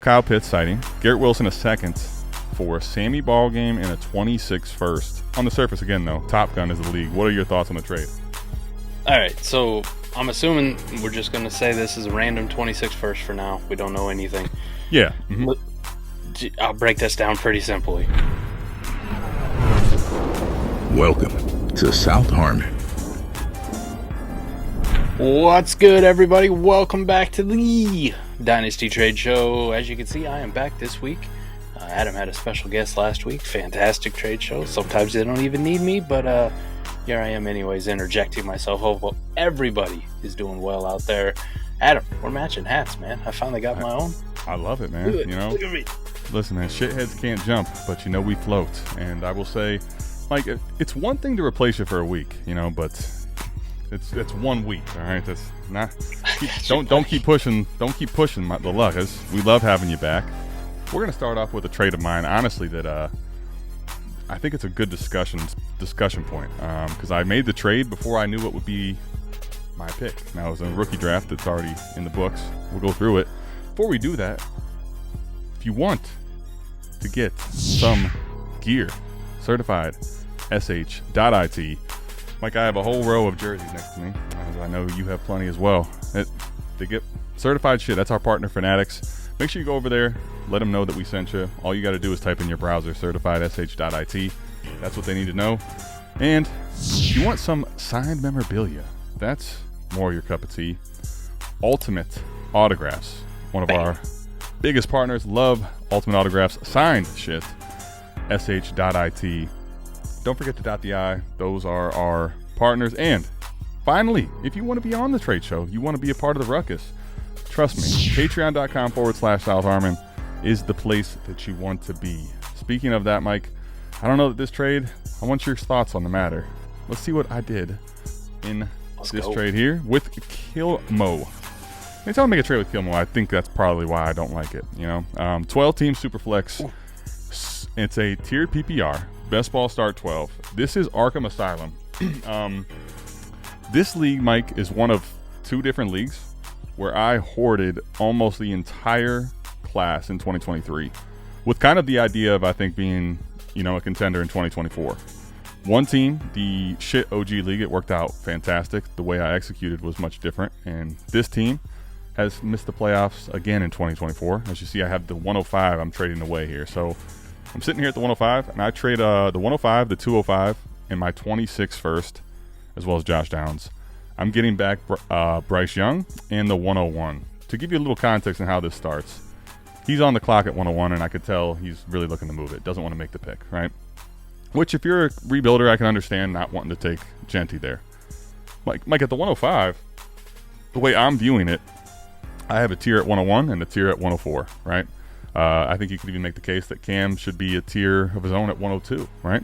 Kyle Pitts sighting, Garrett Wilson a second for Sammy Ballgame and a 26 first. On the surface, again, though, Top Gun is the league. What are your thoughts on the trade? All right, so I'm assuming we're just going to say this is a random 26 first for now. We don't know anything. Yeah. I'll break this down pretty simply. Welcome to South Harmon. What's good, everybody? Welcome back to the Dynasty Trade Show. As you can see, I am back this week. Adam had a special guest last week. Fantastic trade show. Sometimes they don't even need me, but here I am anyways, interjecting myself. Hope everybody is doing well out there. Adam, we're matching hats, man. I finally got my own. I love it, man. Look at me. Listen, man, shitheads can't jump, but we float. And I will say, it's one thing to replace you for a week, but it's 1 week, all right? That's not. Don't keep pushing. Don't keep pushing the luck. We love having you back. We're gonna start off with a trade of mine, honestly, that I think it's a good discussion point because I made the trade before I knew what would be my pick. Now it's a rookie draft that's already in the books. We'll go through it. Before we do that, if you want to get some gear, certified sh.it. Mike, I have a whole row of jerseys next to me. As I know you have plenty as well. They get certified shit. That's our partner, Fanatics. Make sure you go over there. Let them know that we sent you. All you got to do is type in your browser, certified sh.it. That's what they need to know. And if you want some signed memorabilia, that's more your cup of tea. Ultimate Autographs, one of our biggest partners. Love Ultimate Autographs, signed shit. sh.it. Don't forget to dot the I. Those are our partners. And finally, if you want to be on the trade show, you want to be a part of the ruckus, trust me, patreon.com/South Harmon is the place that you want to be. Speaking of that, Mike, I don't know that this trade, I want your thoughts on the matter. Let's see what I did in this trade here with Kilmo. Anytime I make a trade with Kilmo, I think that's probably why I don't like it. 12-team Superflex. Ooh. It's a tiered PPR. Best ball start 12. This is Arkham Asylum. This league, Mike, is one of two different leagues where I hoarded almost the entire class in 2023 with kind of the idea of, I think, being, a contender in 2024. One team, the shit OG league, it worked out fantastic. The way I executed was much different. And this team has missed the playoffs again in 2024. As you see, I have the 105 I'm trading away here. So I'm sitting here at the 105, and I trade the 105, the 205, and my 26 first, as well as Josh Downs. I'm getting back Bryce Young and the 101. To give you a little context on how this starts, he's on the clock at 101, and I could tell he's really looking to move it. Doesn't want to make the pick, right? Which, if you're a rebuilder, I can understand not wanting to take Genty there. Mike, at the 105, the way I'm viewing it, I have a tier at 101 and a tier at 104, right? I think you could even make the case that Cam should be a tier of his own at 102, right?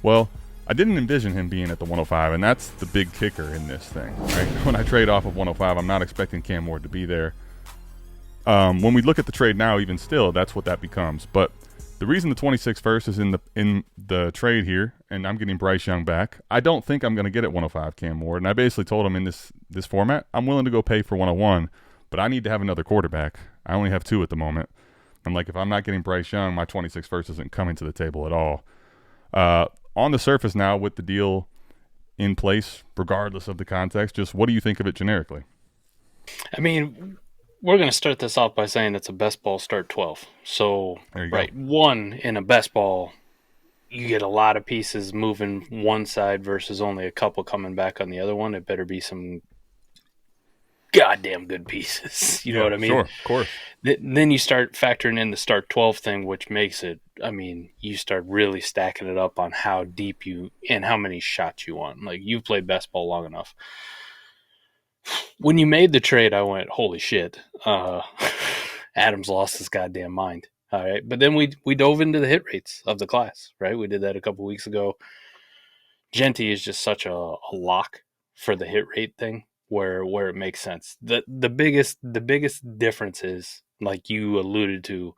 Well, I didn't envision him being at the 105, and that's the big kicker in this thing, right? When I trade off of 105, I'm not expecting Cam Ward to be there. When we look at the trade now, even still, that's what that becomes. But the reason the 26 first is in the trade here, and I'm getting Bryce Young back, I don't think I'm going to get at 105 Cam Ward. And I basically told him in this format, I'm willing to go pay for 101, but I need to have another quarterback. I only have two at the moment. I'm like, if I'm not getting Bryce Young, my 26 first isn't coming to the table at all. On the surface now, with the deal in place, regardless of the context, just what do you think of it generically? I mean, we're going to start this off by saying it's a best ball start 12. So, right, one in a best ball, you get a lot of pieces moving one side versus only a couple coming back on the other one. It better be some goddamn good pieces. You know what I mean? Sure, of course. Then you start factoring in the start 12 thing, which makes it, you start really stacking it up on how deep you and how many shots you want. Like, you've played best ball long enough. When you made the trade, I went, holy shit. Adam's lost his goddamn mind. All right. But then we dove into the hit rates of the class, right? We did that a couple weeks ago. Genty is just such a lock for the hit rate thing. Where it makes sense. The biggest difference is, like you alluded to,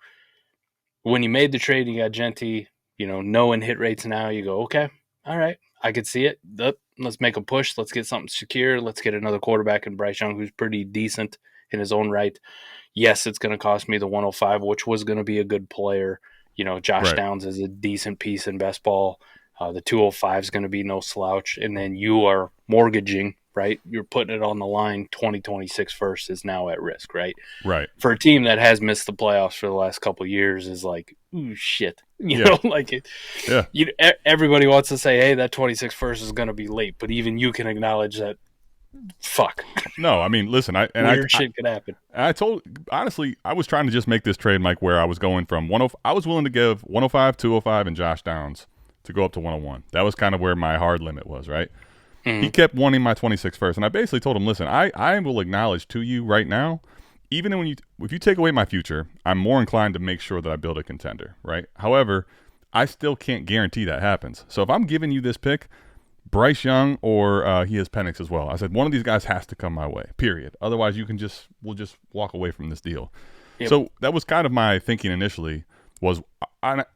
when you made the trade, you got Genty, knowing hit rates now, you go, okay, all right, I could see it. Let's make a push. Let's get something secure. Let's get another quarterback in Bryce Young, who's pretty decent in his own right. Yes, it's going to cost me the 105, which was going to be a good player. Josh Right. Downs is a decent piece in best ball. The 205 is going to be no slouch. And then you are mortgaging, right? You're putting it on the line. 2026 first is now at risk, right? Right. For a team that has missed the playoffs for the last couple of years is like, ooh, shit. Like it. Yeah. Everybody wants to say, hey, that 26 first is going to be late. But even you can acknowledge that, fuck. No, I mean, listen, Weird shit could happen. Honestly, I was trying to just make this trade, Mike, where I was going from I was willing to give 105, 205, and Josh Downs to go up to 101. That was kind of where my hard limit was, right? Mm-hmm. He kept wanting my 26 first, and I basically told him, listen, I will acknowledge to you right now, even if you take away my future, I'm more inclined to make sure that I build a contender, right? However, I still can't guarantee that happens. So if I'm giving you this pick, Bryce Young or he has Penix as well, I said one of these guys has to come my way, period. Otherwise, we'll just walk away from this deal. Yep. So that was kind of my thinking initially. Was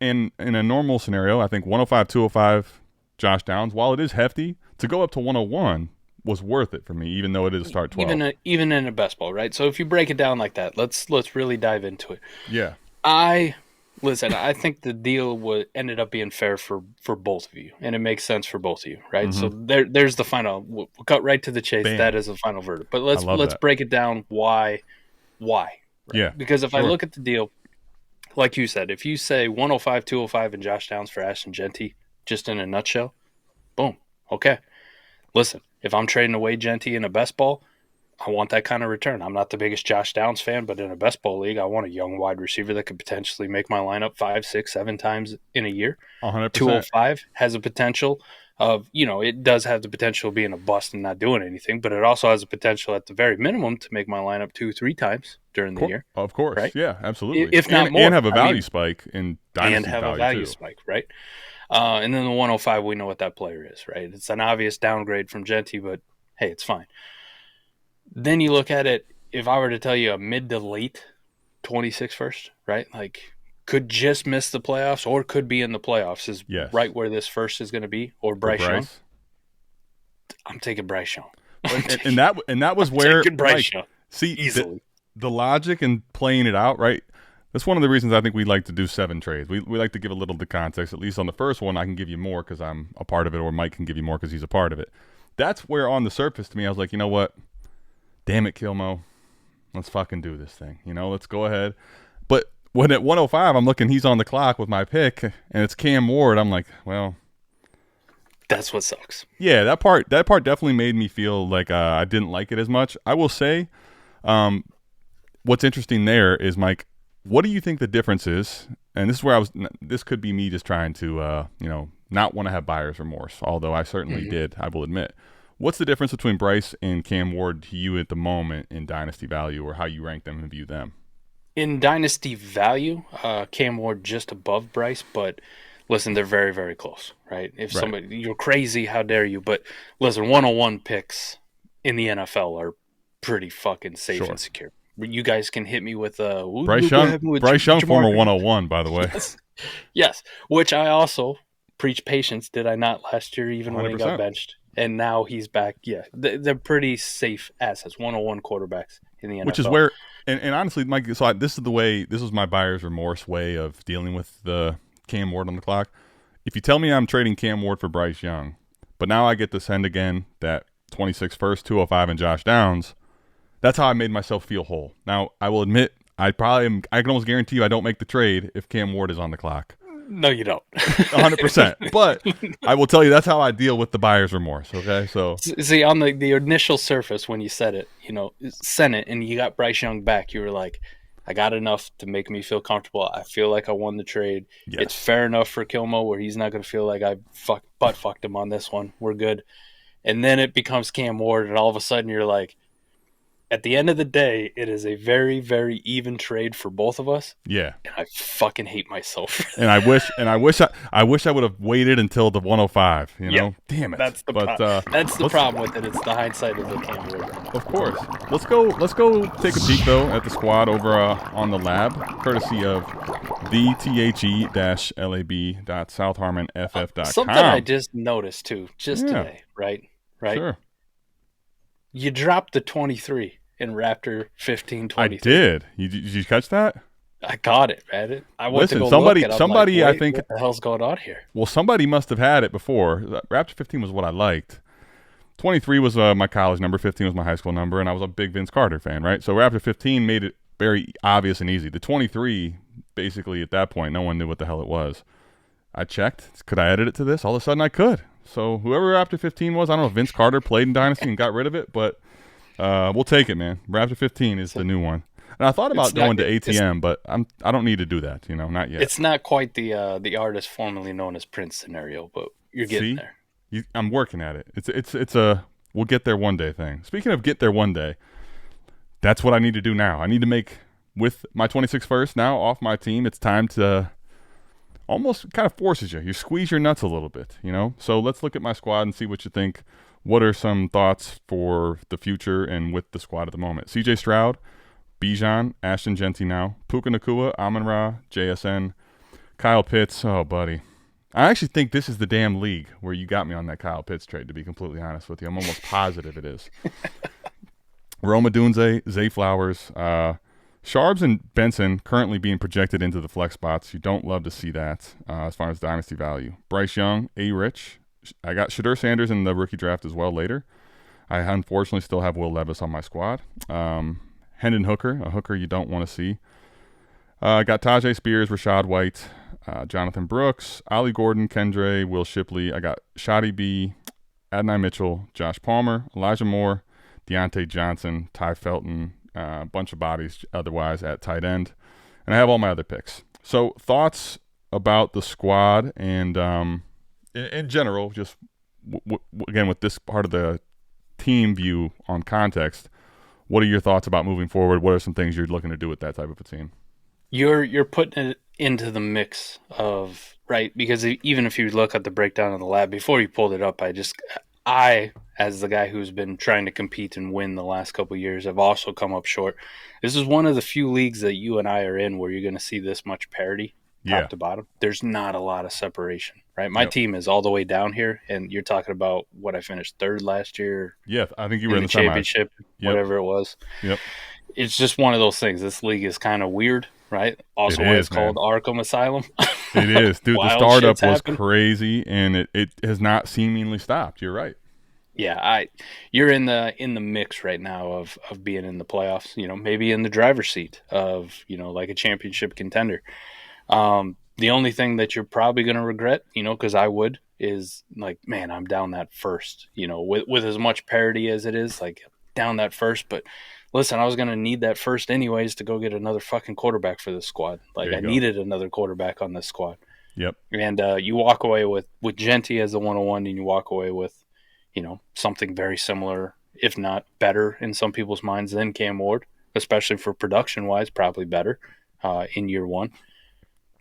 in a normal scenario, I think 105, 205, Josh Downs, while it is hefty, to go up to 101 was worth it for me, even though it is a start 12. Even in a best ball, right? So if you break it down like that, let's really dive into it. Yeah. I think the deal ended up being fair for both of you, and it makes sense for both of you, right? Mm-hmm. So there's the final. We'll cut right to the chase. Bam. That is the final verdict. But let's break it down. Why? Right? Yeah. Because if I look at the deal, like you said, if you say 105, 205, and Josh Downs for Ashton Genty, just in a nutshell, boom. Okay. Listen, if I'm trading away Genty in a best ball, I want that kind of return. I'm not the biggest Josh Downs fan, but in a best ball league, I want a young wide receiver that could potentially make my lineup 5, 6, 7 times in a year. 100%. 205 has a potential of, it does have the potential of being a bust and not doing anything, but it also has a potential at the very minimum to make my lineup 2, 3 times during the year. Of course. Right? Yeah, absolutely. If not more. And have a value spike in Dynasty and have a value too. spike, right? And then the 105, we know what that player is, right? It's an obvious downgrade from Genty, but hey, it's fine. Then you look at it, if I were to tell you a mid to late 26 first, right? Like, could just miss the playoffs or could be in the playoffs is right where this first is going to be, or Bryce Young. I'm taking Bryce Young. and that was where Bryce Young. See, easily. The logic and playing it out, right? That's one of the reasons I think we like to do 7 trades. We like to give a little of the context. At least on the first one, I can give you more because I'm a part of it, or Mike can give you more because he's a part of it. That's where on the surface to me, I was like, you know what? Damn it, Kilmo. Let's fucking do this thing. Let's go ahead. But when at 105, I'm looking, he's on the clock with my pick, and it's Cam Ward. I'm like, well, that's what sucks. Yeah, that part definitely made me feel like I didn't like it as much. I will say, what's interesting there is, Mike, what do you think the difference is? And this is where this could be me just trying to, not want to have buyer's remorse, although I certainly did, I will admit. What's the difference between Bryce and Cam Ward to you at the moment in Dynasty value, or how you rank them and view them? In Dynasty value, Cam Ward just above Bryce, but listen, they're very, very close, right? If somebody, you're crazy, how dare you? But listen, 101 picks in the NFL are pretty fucking safe and secure. You guys can hit me with Bryce Young, former 101, by the way. Yes, which I also preach patience. Did I not last year, even 100%. When he got benched? And now he's back. Yeah, they're pretty safe assets. 101 quarterbacks in the NFL. Which is where, and honestly, Mike, this was my buyer's remorse way of dealing with the Cam Ward on the clock. If you tell me I'm trading Cam Ward for Bryce Young, but now I get to send again that 26 first, 205, and Josh Downs, that's how I made myself feel whole. Now, I will admit, I can almost guarantee you I don't make the trade if Cam Ward is on the clock. No, you don't. 100%. But I will tell you that's how I deal with the buyer's remorse, okay? So see, on the initial surface when you said it, sent it, and you got Bryce Young back, you were like, I got enough to make me feel comfortable. I feel like I won the trade. Yes. It's fair enough for Kilmo where he's not going to feel like I butt fucked him on this one. We're good. And then it becomes Cam Ward, and all of a sudden you're like, at the end of the day, it is a very, very even trade for both of us. Yeah. And I fucking hate myself. And I wish I would have waited until the 105, Yep. Damn it. That's the problem with it. It's the hindsight of the Cam Ward. Of course. Let's go take a peek though at the squad over on the lab, courtesy of the the.lab.southharmonff.com. Something I just noticed too, today, right? Sure. You dropped the 23 in Raptor 15-23. I did. Did you catch that? I got it, man. I went Listen, to go somebody, look, and I'm somebody, like, I wait, think. what the hell's going on here? Well, somebody must have had it before. Raptor 15 was what I liked. 23 was my college number. 15 was my high school number, and I was a big Vince Carter fan, right? So Raptor 15 made it very obvious and easy. The 23, basically at that point, no one knew what the hell it was. I checked. Could I edit it to this? All of a sudden, I could. So whoever Raptor 15 was, I don't know if Vince Carter played in Dynasty and got rid of it, but we'll take it, man. Raptor 15 is the new one. And I thought about going to ATM, but I don't need to do that, not yet. It's not quite the artist formerly known as Prince scenario, but you're getting there. I'm working at it. It's a we'll get there one day thing. Speaking of get there one day, that's what I need to do now. I need to make, with my 26 first now off my team, it's time to almost kind of forces you. You squeeze your nuts a little bit, So let's look at my squad and see what you think. What are some thoughts for the future and with the squad at the moment? CJ Stroud, Bijan, Ashton Genty now, Puka Nacua, Amon-Ra, JSN, Kyle Pitts. Oh, buddy. I actually think this is the damn league where you got me on that Kyle Pitts trade, to be completely honest with you. I'm almost positive it is. Roma Dunze, Zay Flowers, Sharbs and Benson currently being projected into the flex spots. You don't love to see that as far as dynasty value. Bryce Young, A-Rich. I got Shadur Sanders in the rookie draft as well later. I unfortunately still have Will Levis on my squad. Hendon Hooker, a hooker you don't want to see. I got Tajay Spears, Rashad White, Jonathan Brooks, Ollie Gordon, Kendre, Will Shipley. I got Shoddy B, Adonai Mitchell, Josh Palmer, Elijah Moore, Deontay Johnson, Ty Felton, a bunch of bodies otherwise at tight end. And I have all my other picks. So thoughts about the squad and in general, just again with this part of the team view on context, what are your thoughts about moving forward? What are some things you're looking to do with that type of a team? You're putting it into the mix of, right, because even if you look at the breakdown of the lab before you pulled it up, I as the guy who's been trying to compete and win the last couple of years, have also come up short. This is one of the few leagues that you and I are in where you're going to see this much parity top to bottom. There's not a lot of separation, right? My team is all the way down here, and you're talking about what I finished third last year. Yeah, I think you were in the championship, whatever it was. Yep. It's just one of those things. This league is kind of weird, right? Also, it's called Arkham Asylum. It is, dude. The startup was crazy, and it has not seemingly stopped. You're right. Yeah, you're in the mix right now of being in the playoffs. Maybe in the driver's seat of like a championship contender. The only thing that you're probably going to regret, because I would, is like, man, I'm down that first. With as much parity as it is, like down that first, but. Listen, I was going to need that first anyways to go get another fucking quarterback for this squad. Like, I needed another quarterback on this squad. Yep. And you walk away with Genty as the 101, and you walk away with, something very similar, if not better in some people's minds than Cam Ward, especially for production-wise, probably better in year one.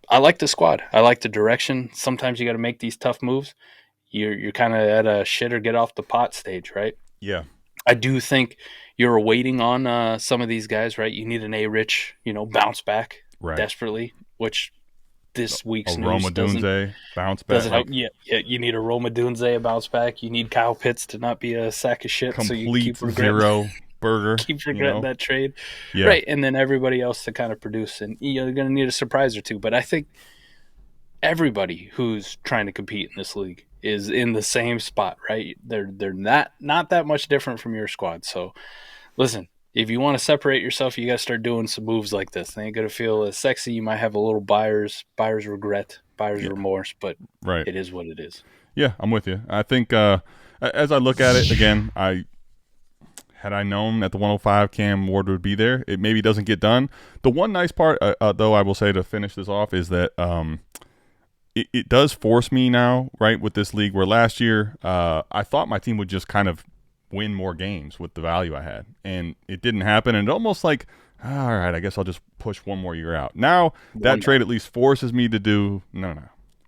I like the squad. I like the direction. Sometimes you got to make these tough moves. You're kind of at a shit or get off the pot stage, right? Yeah. I do think you're waiting on some of these guys, right? You need an A-Rich, bounce back desperately, which this week's news Roma Dunze bounce back. Doesn't help. Yeah, you need a Roma Dunze bounce back. You need Kyle Pitts to not be a sack of shit. Complete so you keep zero burger. Keep regretting that trade. Yeah. Right, and then everybody else to kind of produce. And you're going to need a surprise or two. But I think everybody who's trying to compete in this league is in the same spot, right? They're not that much different from your squad. So, listen, if you want to separate yourself, you got to start doing some moves like this. They ain't going to feel as sexy. You might have a little buyer's regret, buyer's remorse, but it is what it is. Yeah, I'm with you. I think as I look at it, again, had I known that the 105 Cam Ward would be there, it maybe doesn't get done. The one nice part, though, I will say to finish this off is that it does force me now, right, with this league where last year I thought my team would just kind of win more games with the value I had, and it didn't happen. And it almost like, all right, I guess I'll just push one more year out. Now that trade at least forces me to do no,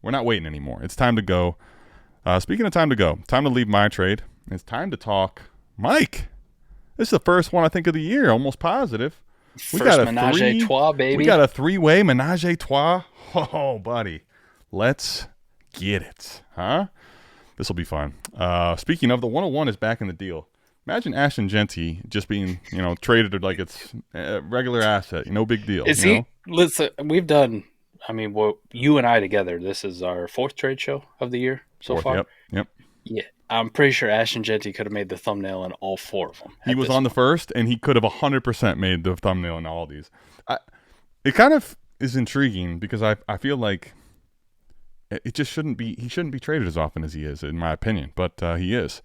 we're not waiting anymore. It's time to go. Speaking of time to go, time to leave my trade. It's time to talk Mike. This is the first one I think of the year, almost positive. We got a menage a trois, baby. We got a three-way menage a trois. Oh, buddy. Let's get it, huh? This will be fun. Speaking of, the 101 is back in the deal. Imagine Ashton Genty just being, traded like it's a regular asset. No big deal. Is he? Listen, we've done. I mean, well, you and I together. This is our 4th trade show of the year so far. Yep. Yeah, I'm pretty sure Ashton Genty could have made the thumbnail in all 4 of them. He was on the first, and he could have 100% made the thumbnail in all these. It kind of is intriguing because I feel like it just shouldn't be. He shouldn't be traded as often as he is, in my opinion. But he is.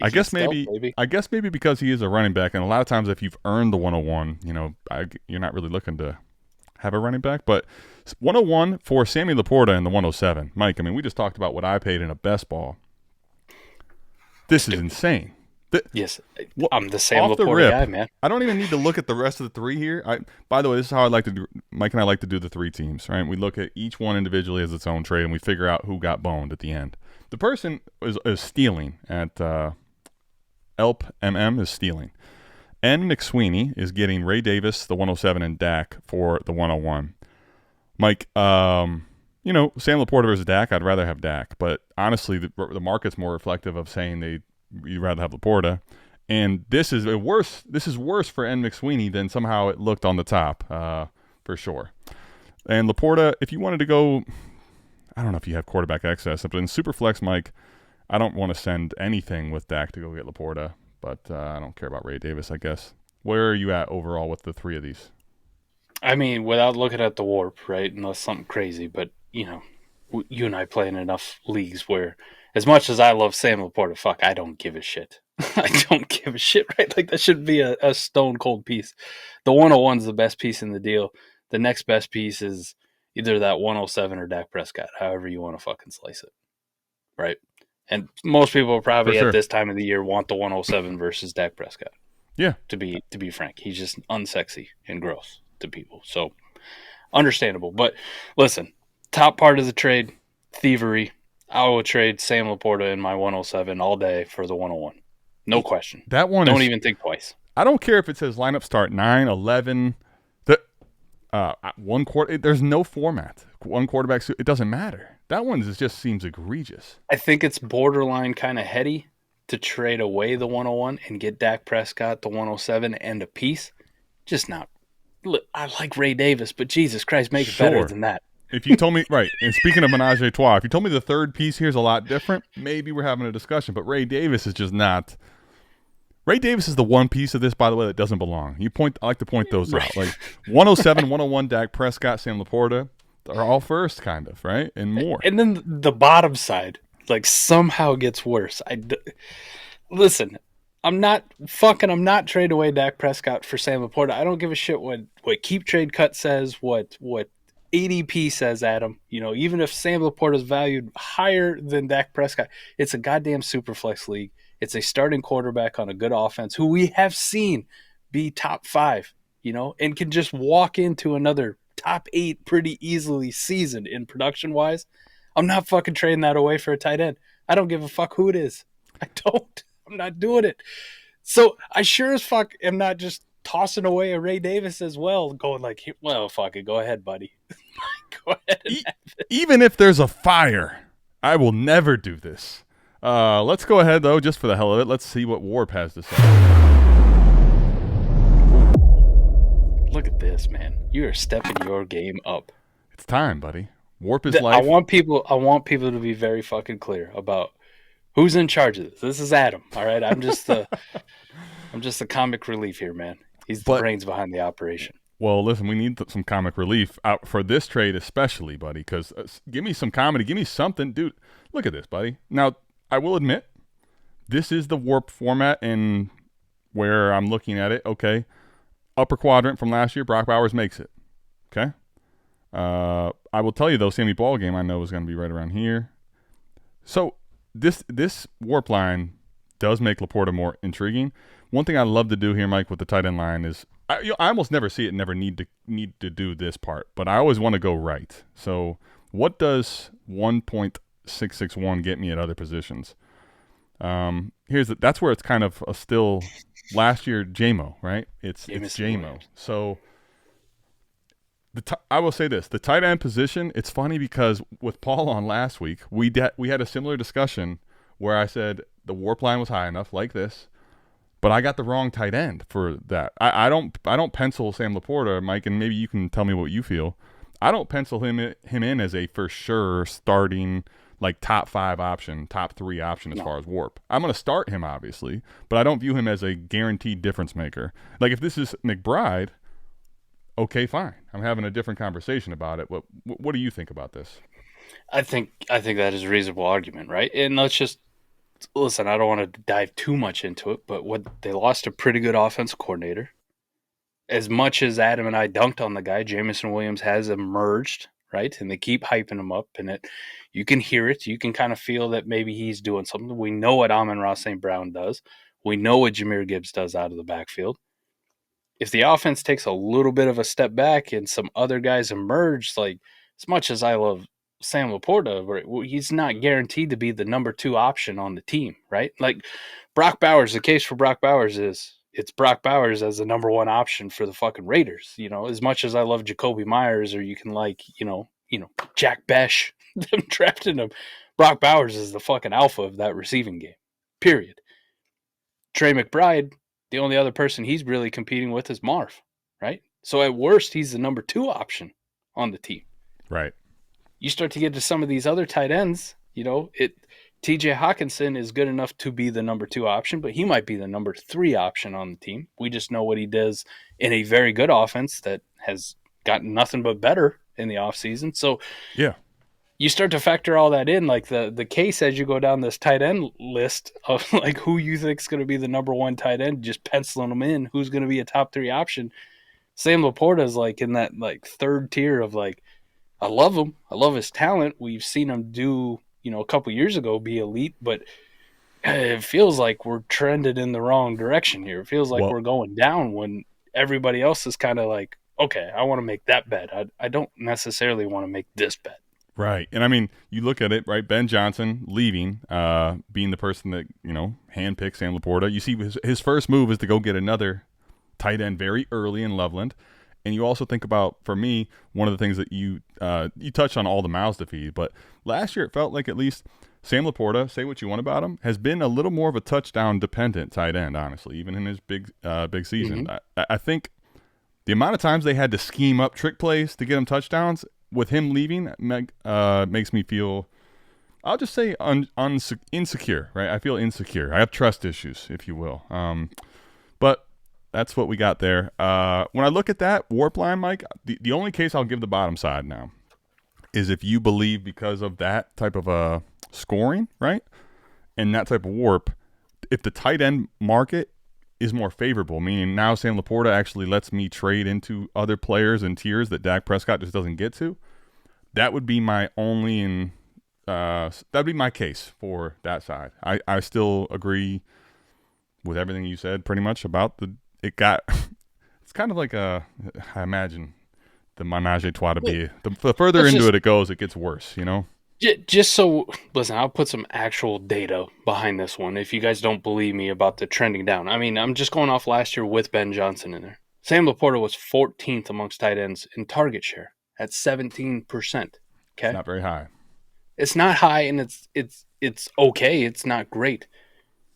I guess maybe because he is a running back, and a lot of times if you've earned the 101, you're not really looking to have a running back. But 101 for Sammy LaPorta and the 107, Mike. I mean, we just talked about what I paid in a best ball. This is insane. Yes, I'm the Sam LaPorta guy, man. I don't even need to look at the rest of the 3 here. By the way, this is how I like to do. Mike and I like to do the 3 teams, right? We look at each one individually as its own trade, and we figure out who got boned at the end. The person is stealing at Elp MM is stealing. N. McSweeney is getting Ray Davis, the 107, and Dak for the 101. Mike, Sam LaPorta versus Dak, I'd rather have Dak, but honestly, the market's more reflective of saying you'd rather have LaPorta. And this is worse. This is worse for N. McSweeney than somehow it looked on the top, for sure. And LaPorta, if you wanted to go, I don't know if you have quarterback access, but in Superflex, Mike, I don't want to send anything with Dak to go get LaPorta, but I don't care about Ray Davis, I guess. Where are you at overall with the 3 of these? I mean, without looking at the warp, right, unless something crazy, but, you and I play in enough leagues where as much as I love Sam LaPorta, I don't give a shit. I don't give a shit, right? Like, that should be a stone cold piece. The 101 is the best piece in the deal. The next best piece is either that 107 or Dak Prescott, however you want to fucking slice it, right? And most people probably at this time of the year want the 107 versus Dak Prescott. Yeah. To be frank, he's just unsexy and gross to people. So, understandable. But listen, top part of the trade, thievery. I will trade Sam LaPorta in my 107 all day for the 101. No question. That one don't even think twice. I don't care if it says lineup start 9, 11, one quarter. There's no format. One quarterback. It doesn't matter. That one just seems egregious. I think it's borderline kind of heady to trade away the 101 and get Dak Prescott the 107 and a piece. Just not. Look, I like Ray Davis, but Jesus Christ, make it better than that. If you told me, right, and speaking of menage a trois, if you told me the third piece here is a lot different, maybe we're having a discussion. But Ray Davis is just not. Ray Davis is the one piece of this, by the way, that doesn't belong. I like to point those out. Like 107, 101, Dak Prescott, Sam LaPorta, they're all first, kind of, right? And more. And then the bottom side, somehow gets worse. Listen, I'm not trading away Dak Prescott for Sam LaPorta. I don't give a shit what Keep Trade Cut says, what ADP says, Adam. Even if Sam LaPorta is valued higher than Dak Prescott, it's a goddamn Superflex league. It's a starting quarterback on a good offense who we have seen be top 5, and can just walk into another top 8 pretty easily seasoned in production-wise. I'm not fucking trading that away for a tight end. I don't give a fuck who it is. I don't. I'm not doing it. So I sure as fuck am not just tossing away a Ray Davis as well, going well, fuck it, go ahead, buddy. Go ahead. Even if there's a fire, I will never do this. Let's go ahead, though, just for the hell of it. Let's see what Warp has to say. Look at this, man. You are stepping your game up. It's time, buddy. Warp is life. I want people to be very fucking clear about who's in charge of this. This is Adam, all right? I'm just the comic relief here, man. He's the brains behind the operation. Well, listen, we need some comic relief out for this trade especially, buddy, because give me some comedy. Give me something. Dude, look at this, buddy. Now, I will admit, this is the Warp format and where I'm looking at it. Okay. Upper quadrant from last year, Brock Bowers makes it. Okay. I will tell you, though, Sammy Ballgame I know is going to be right around here. So this Warp line does make LaPorta more intriguing. One thing I love to do here, Mike, with the tight end line is I almost never see it, never need to do this part, but I always want to go right. So what does 1.661 get me at other positions? That's where it's kind of a still last year JMO, right? It's JMO. So I will say this: the tight end position. It's funny because with Paul on last week, we had a similar discussion where I said the Warp line was high enough, like this, but I got the wrong tight end for that. I don't pencil Sam LaPorta, Mike, and maybe you can tell me what you feel. I don't pencil him in as a for sure starting like top 5 option, top 3 option as far as warp. I'm going to start him obviously, but I don't view him as a guaranteed difference maker. Like if this is McBride, okay, fine. I'm having a different conversation about it. What do you think about this? I think that is a reasonable argument, right? And let's just listen. I don't want to dive too much into it, but they lost a pretty good offensive coordinator. As much as Adam and I dunked on the guy, Jameson Williams has emerged, right? And they keep hyping him up, and you can hear it. You can kind of feel that maybe he's doing something. We know what Amon-Ra St. Brown does. We know what Jahmyr Gibbs does out of the backfield. If the offense takes a little bit of a step back and some other guys emerge, like as much as I love Sam LaPorta, he's not guaranteed to be the number 2 option on the team, right? Like Brock Bowers, the case for Brock Bowers is it's Brock Bowers as the number 1 option for the fucking Raiders. As much as I love Jacoby Myers, or you can like, Jack Besh, them drafting him, Brock Bowers is the fucking alpha of that receiving game, period. Trey McBride, the only other person he's really competing with is Marv, right? So at worst, he's the number 2 option on the team. Right. You start to get to some of these other tight ends, TJ Hawkinson is good enough to be the number 2 option, but he might be the number 3 option on the team. We just know what he does in a very good offense that has gotten nothing but better in the offseason. So yeah, you start to factor all that in, like the case as you go down this tight end list of like who you think is going to be the number 1 tight end, just penciling them in, who's going to be a top 3 option. Sam LaPorta is like in that like 3rd tier of like, I love him. I love his talent. We've seen him do, a couple years ago be elite, but it feels like we're trended in the wrong direction here. It feels like we're going down when everybody else is kind of like, okay, I want to make that bet. I don't necessarily want to make this bet. Right. And I mean, you look at it, right? Ben Johnson leaving, being the person that, handpicks Sam LaPorta. You see his first move is to go get another tight end very early in Loveland. And you also think about, for me, one of the things that you touched on all the mouths to feed, but last year it felt like at least Sam LaPorta, say what you want about him, has been a little more of a touchdown-dependent tight end, honestly, even in his big season. Mm-hmm. I think the amount of times they had to scheme up trick plays to get him touchdowns, with him leaving, makes me feel, I'll just say, insecure, right? I feel insecure. I have trust issues, if you will. But that's what we got there. When I look at that warp line, Mike, the only case I'll give the bottom side now is if you believe because of that type of scoring, right, and that type of warp, if the tight end market is more favorable, meaning now Sam LaPorta actually lets me trade into other players and tiers that Dak Prescott just doesn't get to, that would be my only that would be my case for that side. I still agree with everything you said pretty much about it's kind of like I imagine the menage a trois to be. The further into it goes, it gets worse, Just so, listen, I'll put some actual data behind this one if you guys don't believe me about the trending down. I mean, I'm just going off last year with Ben Johnson in there. Sam LaPorta was 14th amongst tight ends in target share at 17%. Okay, it's not very high. It's not high, and it's okay. It's not great.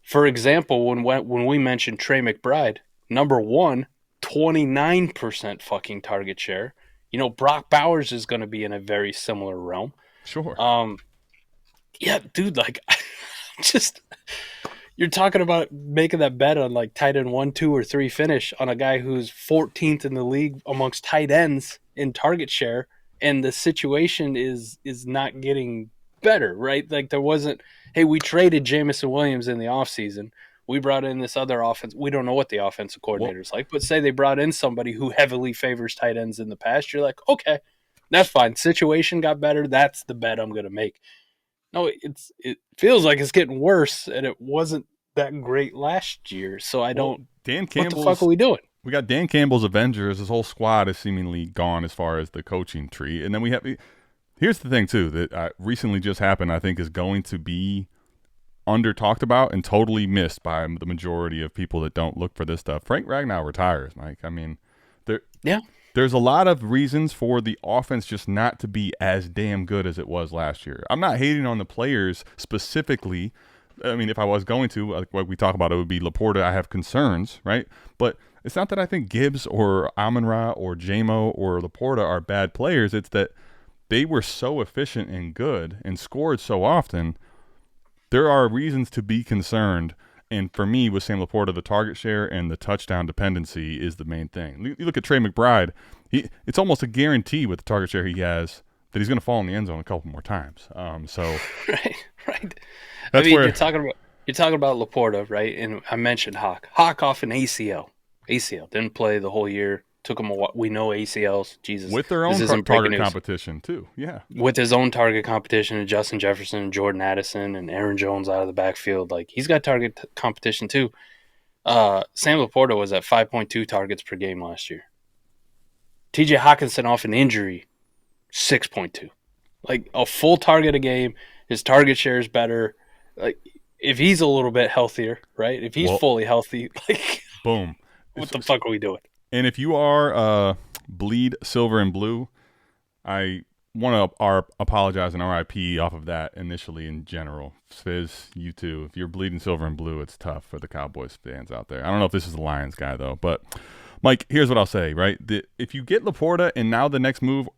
For example, when we mentioned Trey McBride, number 1, 29% fucking target share. Brock Bowers is going to be in a very similar realm. Sure. Yeah, dude, like, you're talking about making that bet on like tight end 1, 2, or 3 finish on a guy who's 14th in the league amongst tight ends in target share, and the situation is not getting better, right? Like there wasn't, hey, we traded Jameson Williams in the offseason. We brought in this other offense. We don't know what the offensive coordinator's like, but say they brought in somebody who heavily favors tight ends in the past. You're like, okay, that's fine. Situation got better. That's the bet I'm going to make. No, it feels like it's getting worse, and it wasn't that great last year. So I don't. Dan Campbell's, what the fuck are we doing? We got Dan Campbell's Avengers. His whole squad is seemingly gone as far as the coaching tree, and then we have. Here's the thing too that recently just happened. I think is going to be under talked about and totally missed by the majority of people that don't look for this stuff. Frank Ragnow retires, Mike. I mean, there's a lot of reasons for the offense just not to be as damn good as it was last year. I'm not hating on the players specifically, I mean, if I was going to, like what we talk about, it would be LaPorta. I have concerns, right? But it's not that I think Gibbs or Amon-Ra or JMO or LaPorta are bad players. It's that they were so efficient and good and scored so often. There are reasons to be concerned. And for me, with Sam LaPorta, the target share and the touchdown dependency is the main thing. You look at Trey McBride, it's almost a guarantee with the target share he has that he's going to fall in the end zone a couple more times. So right. That's I mean, where you're talking about LaPorta, right? And I mentioned Hawk. Hawk off an ACL. Didn't play the whole year. Took him a while. We know ACLs. Jesus, with their own target competition too. Yeah, with his own target competition, and Justin Jefferson, and Jordan Addison, and Aaron Jones out of the backfield. Like, he's got target competition too. Sam LaPorta was at 5.2 targets per game last year. TJ Hawkinson off an injury, 6.2. Like, a full target a game. His target share is better. Like, if he's a little bit healthier, right? If he's fully healthy, like, boom. What the fuck are we doing? And if you are bleed silver and blue, I want to apologize and RIP off of that initially in general. Fizz, you too. If you're bleeding silver and blue, it's tough for the Cowboys fans out there. I don't know if this is the Lions guy, though. But, Mike, here's what I'll say, right? If you get LaPorta and now the next move,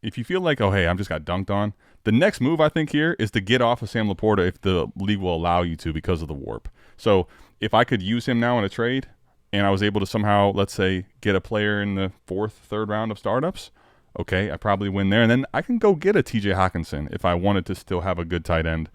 if you feel like, oh, hey, I'm just got dunked on, the next move I think here is to get off of Sam LaPorta if the league will allow you to because of the warp. So if I could use him now in a trade and I was able to somehow, let's say, get a player in the third round of startups, okay, I probably win there. And then I can go get a TJ Hawkinson if I wanted to still have a good tight end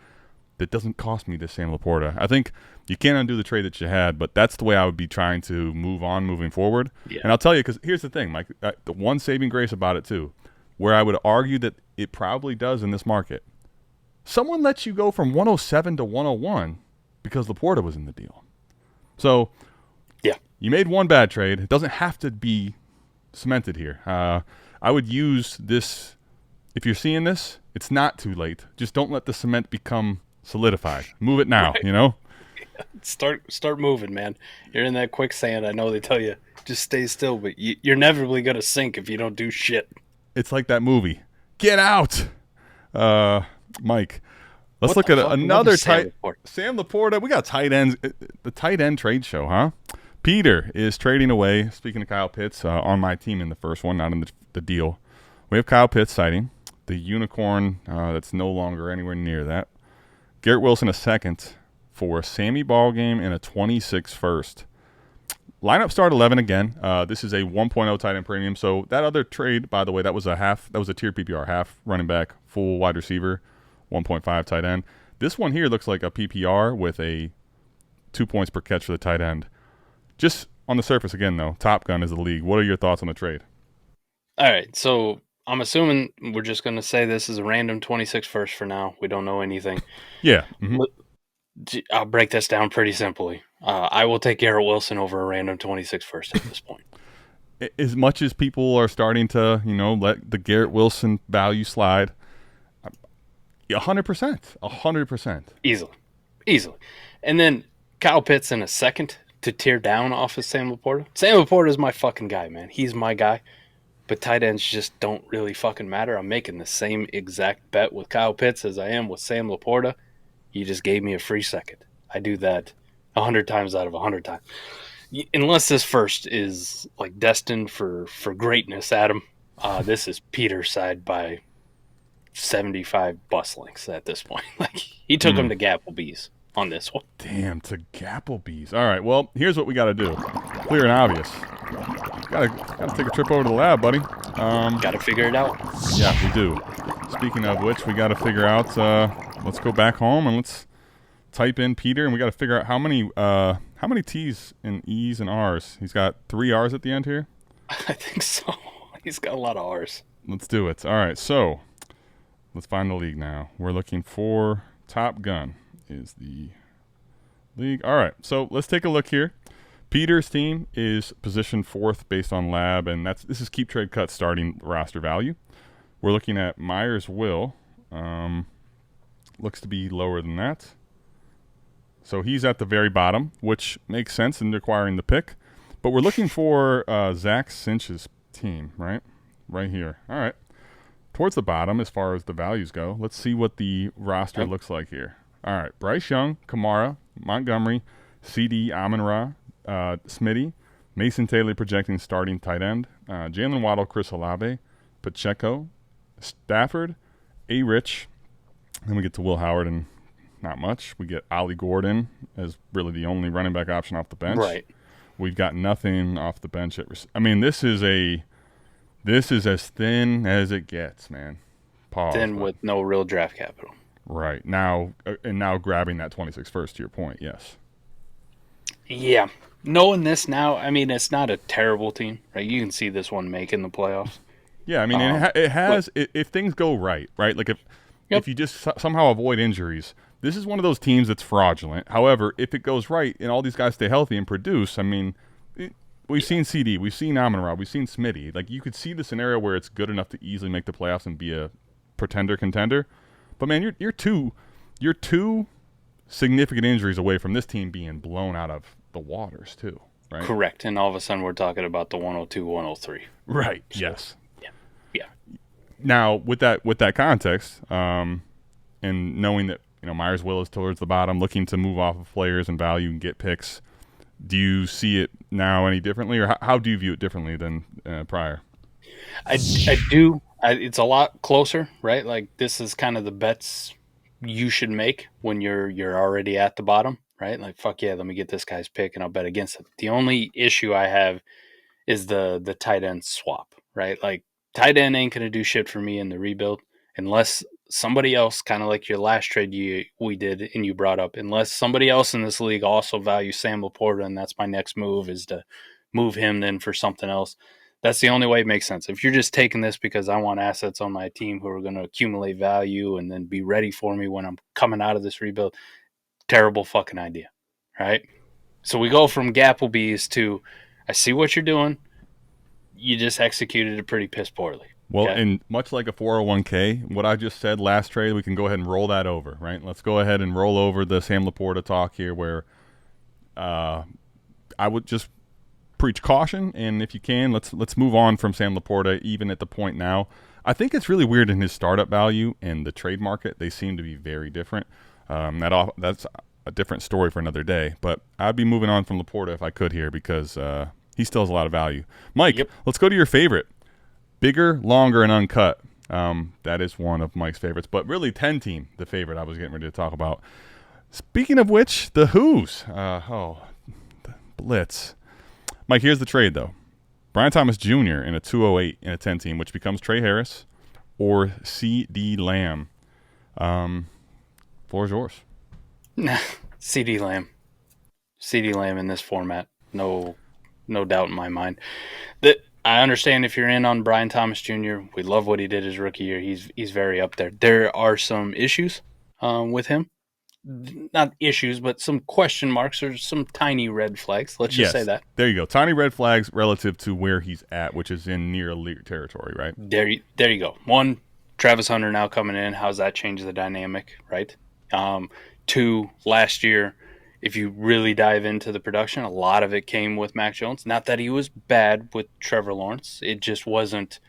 that doesn't cost me this Sam LaPorta. I think you can't undo the trade that you had, but that's the way I would be trying to move on moving forward. Yeah. And I'll tell you, because here's the thing, Mike, the one saving grace about it too, where I would argue that it probably does in this market. Someone lets you go from 107 to 101 because LaPorta was in the deal. So, yeah, you made one bad trade. It doesn't have to be cemented here. I would use this. If you're seeing this, it's not too late. Just don't let the cement become solidified. Move it now, right. Start moving, man. You're in that quicksand. I know they tell you just stay still, but you're inevitably going to sink if you don't do shit. It's like that movie. Get out! Mike, let's look at another tight Sam LaPorta. We got tight ends. The tight end trade show, huh? Peter is trading away. Speaking of Kyle Pitts, on my team in the first one, not in the deal. We have Kyle Pitts citing the unicorn that's no longer anywhere near that. Garrett Wilson a second for Sammy Ballgame and a 26 first. Lineup start 11 again. This is a 1.0 tight end premium. So that other trade, by the way, that was a tier PPR, half running back, full wide receiver, 1.5 tight end. This one here looks like a PPR with a 2 points per catch for the tight end. Just on the surface again, though, Top Gun is the league. What are your thoughts on the trade? All right, so I'm assuming we're just going to say this is a random 26 first for now. We don't know anything. Yeah. Mm-hmm. I'll break this down pretty simply. I will take Garrett Wilson over a random 26 first at this point. As much as people are starting to, let the Garrett Wilson value slide, 100%. 100%. Easily. And then Kyle Pitts in a second to tear down off of Sam LaPorta. Sam LaPorta is my fucking guy, man. He's my guy. But tight ends just don't really fucking matter. I'm making the same exact bet with Kyle Pitts as I am with Sam LaPorta. You just gave me a free second. I do that 100 times out of 100 times. Unless this first is like destined for greatness, Adam. This is Peter's side by 75 bus lengths at this point. Like, he took him to Gapplebee's on this one. Damn, to Gapplebee's. All right, well, here's what we got to do. Clear and obvious. Gotta take a trip over to the lab, buddy. Got to figure it out. Yeah, we do. Speaking of which, we got to figure out. Let's go back home and let's type in Peter, and we got to figure out how many T's and E's and R's. He's got 3 R's at the end here. I think so. He's got a lot of R's. Let's do it. All right, so let's find the league now. We're looking for Top Gun is the league. All right, so let's take a look here. Peter's team is positioned 4th based on lab, and this is keep trade cut starting roster value. We're looking at Myers Will. Looks to be lower than that. So he's at the very bottom, which makes sense in acquiring the pick. But we're looking for Zach Cinch's team, right? Right here. All right. Towards the bottom as far as the values go. Let's see what the roster looks like here. All right, Bryce Young, Kamara, Montgomery, CD, Amon-Ra, Smitty, Mason Taylor projecting starting tight end, Jalen Waddle, Chris Olave, Pacheco, Stafford, A-Rich. Then we get to Will Howard and not much. We get Ollie Gordon as really the only running back option off the bench. Right. We've got nothing off the bench. This is as thin as it gets, man. Pause. Thin with no real draft capital. Right. Now grabbing that 26 first, to your point, yes. Yeah. Knowing this now, it's not a terrible team, right? You can see this one making the playoffs. Yeah, it has. If things go right, like if you just somehow avoid injuries, this is one of those teams that's fraudulent. However, if it goes right and all these guys stay healthy and produce, we've seen CD, we've seen Amon-Ra, we've seen Smitty. Like, you could see the scenario where it's good enough to easily make the playoffs and be a contender. But man, you're two significant injuries away from this team being blown out of the waters too, right? Correct. And all of a sudden we're talking about the 102, 103. Right. Yes. Yeah. Now, with that context, and knowing that Myers Will is towards the bottom, looking to move off of players and value and get picks, do you see it now any differently, or how do you view it differently than prior? I do. It's a lot closer, right? Like, this is kind of the bets you should make when you're already at the bottom, right? Like, fuck yeah, let me get this guy's pick and I'll bet against it. The only issue I have is the tight end swap, right? Like, tight end ain't going to do shit for me in the rebuild unless somebody else, kind of like your last trade we did and you brought up, unless somebody else in this league also values Sam LaPorta, and that's my next move, is to move him then for something else. That's the only way it makes sense. If you're just taking this because I want assets on my team who are going to accumulate value and then be ready for me when I'm coming out of this rebuild, terrible fucking idea, right? So we go from Gapplebees to, I see what you're doing. You just executed it pretty piss poorly. Well, okay? And much like a 401k, what I just said last trade, we can go ahead and roll that over, right? Let's go ahead and roll over the Sam LaPorta talk here, where I would just preach caution, and if you can, let's move on from Sam LaPorta, even at the point now. I think it's really weird in his startup value and the trade market. They seem to be very different. That's a different story for another day, but I'd be moving on from LaPorta if I could here, because he still has a lot of value. Mike, yep. Let's go to your favorite. Bigger, longer, and uncut. That is one of Mike's favorites, but really 10 team, the favorite I was getting ready to talk about. Speaking of which, the Who's. The Blitz. Mike, here's the trade, though. Brian Thomas Jr. in a 208 in a 10 team, which becomes Trey Harris or C.D. Lamb. Floor is yours. C.D. Lamb. C.D. Lamb in this format. No doubt in my mind. I understand if you're in on Brian Thomas Jr. We love what he did his rookie year. He's very up there. There are some issues with him. Not issues, but some question marks or some tiny red flags. Let's just say that. There you go. Tiny red flags relative to where he's at, which is in near elite territory, right? There you go. One, Travis Hunter now coming in. How's that change the dynamic, right? Two, last year, if you really dive into the production, a lot of it came with Mac Jones. Not that he was bad with Trevor Lawrence. It just wasn't.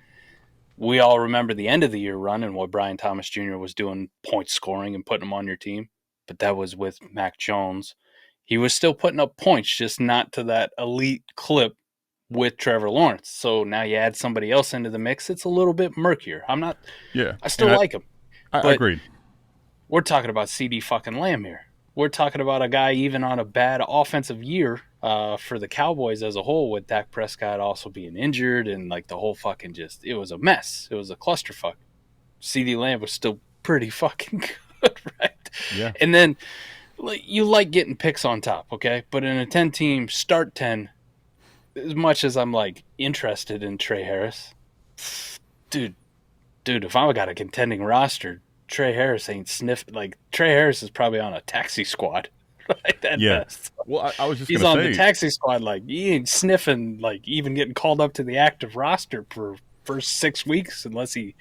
We all remember the end of the year run and what Brian Thomas Jr. was doing, point scoring and putting him on your team. But that was with Mac Jones. He was still putting up points, just not to that elite clip with Trevor Lawrence. So now you add somebody else into the mix, it's a little bit murkier. I still like him. I agreed. We're talking about CD fucking Lamb here. We're talking about a guy even on a bad offensive year for the Cowboys as a whole, with Dak Prescott also being injured and like the whole fucking it was a mess. It was a clusterfuck. CD Lamb was still pretty fucking good, right? Yeah. And then you like getting picks on top, okay? But in a 10-team start 10, as much as I'm like interested in Trey Harris, dude, if I got a contending roster, Trey Harris ain't sniffing. Like, Trey Harris is probably on a taxi squad, right? At best. Well, I was just he's on the taxi squad. Like, he ain't sniffing, like, even getting called up to the active roster for first 6 weeks unless he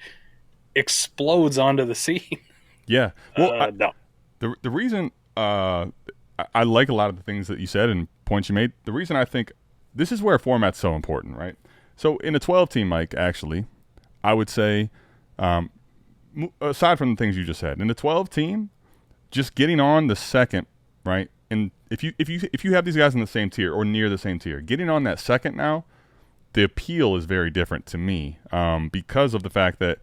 explodes onto the scene. Yeah. Well, no. The reason I like a lot of the things that you said and points you made, the reason I think this is where format's so important, right? So in a 12-team, Mike, actually, I would say, aside from the things you just said, in a 12-team, just getting on the second, right? And if you have these guys in the same tier or near the same tier, getting on that second now, the appeal is very different to me because of the fact that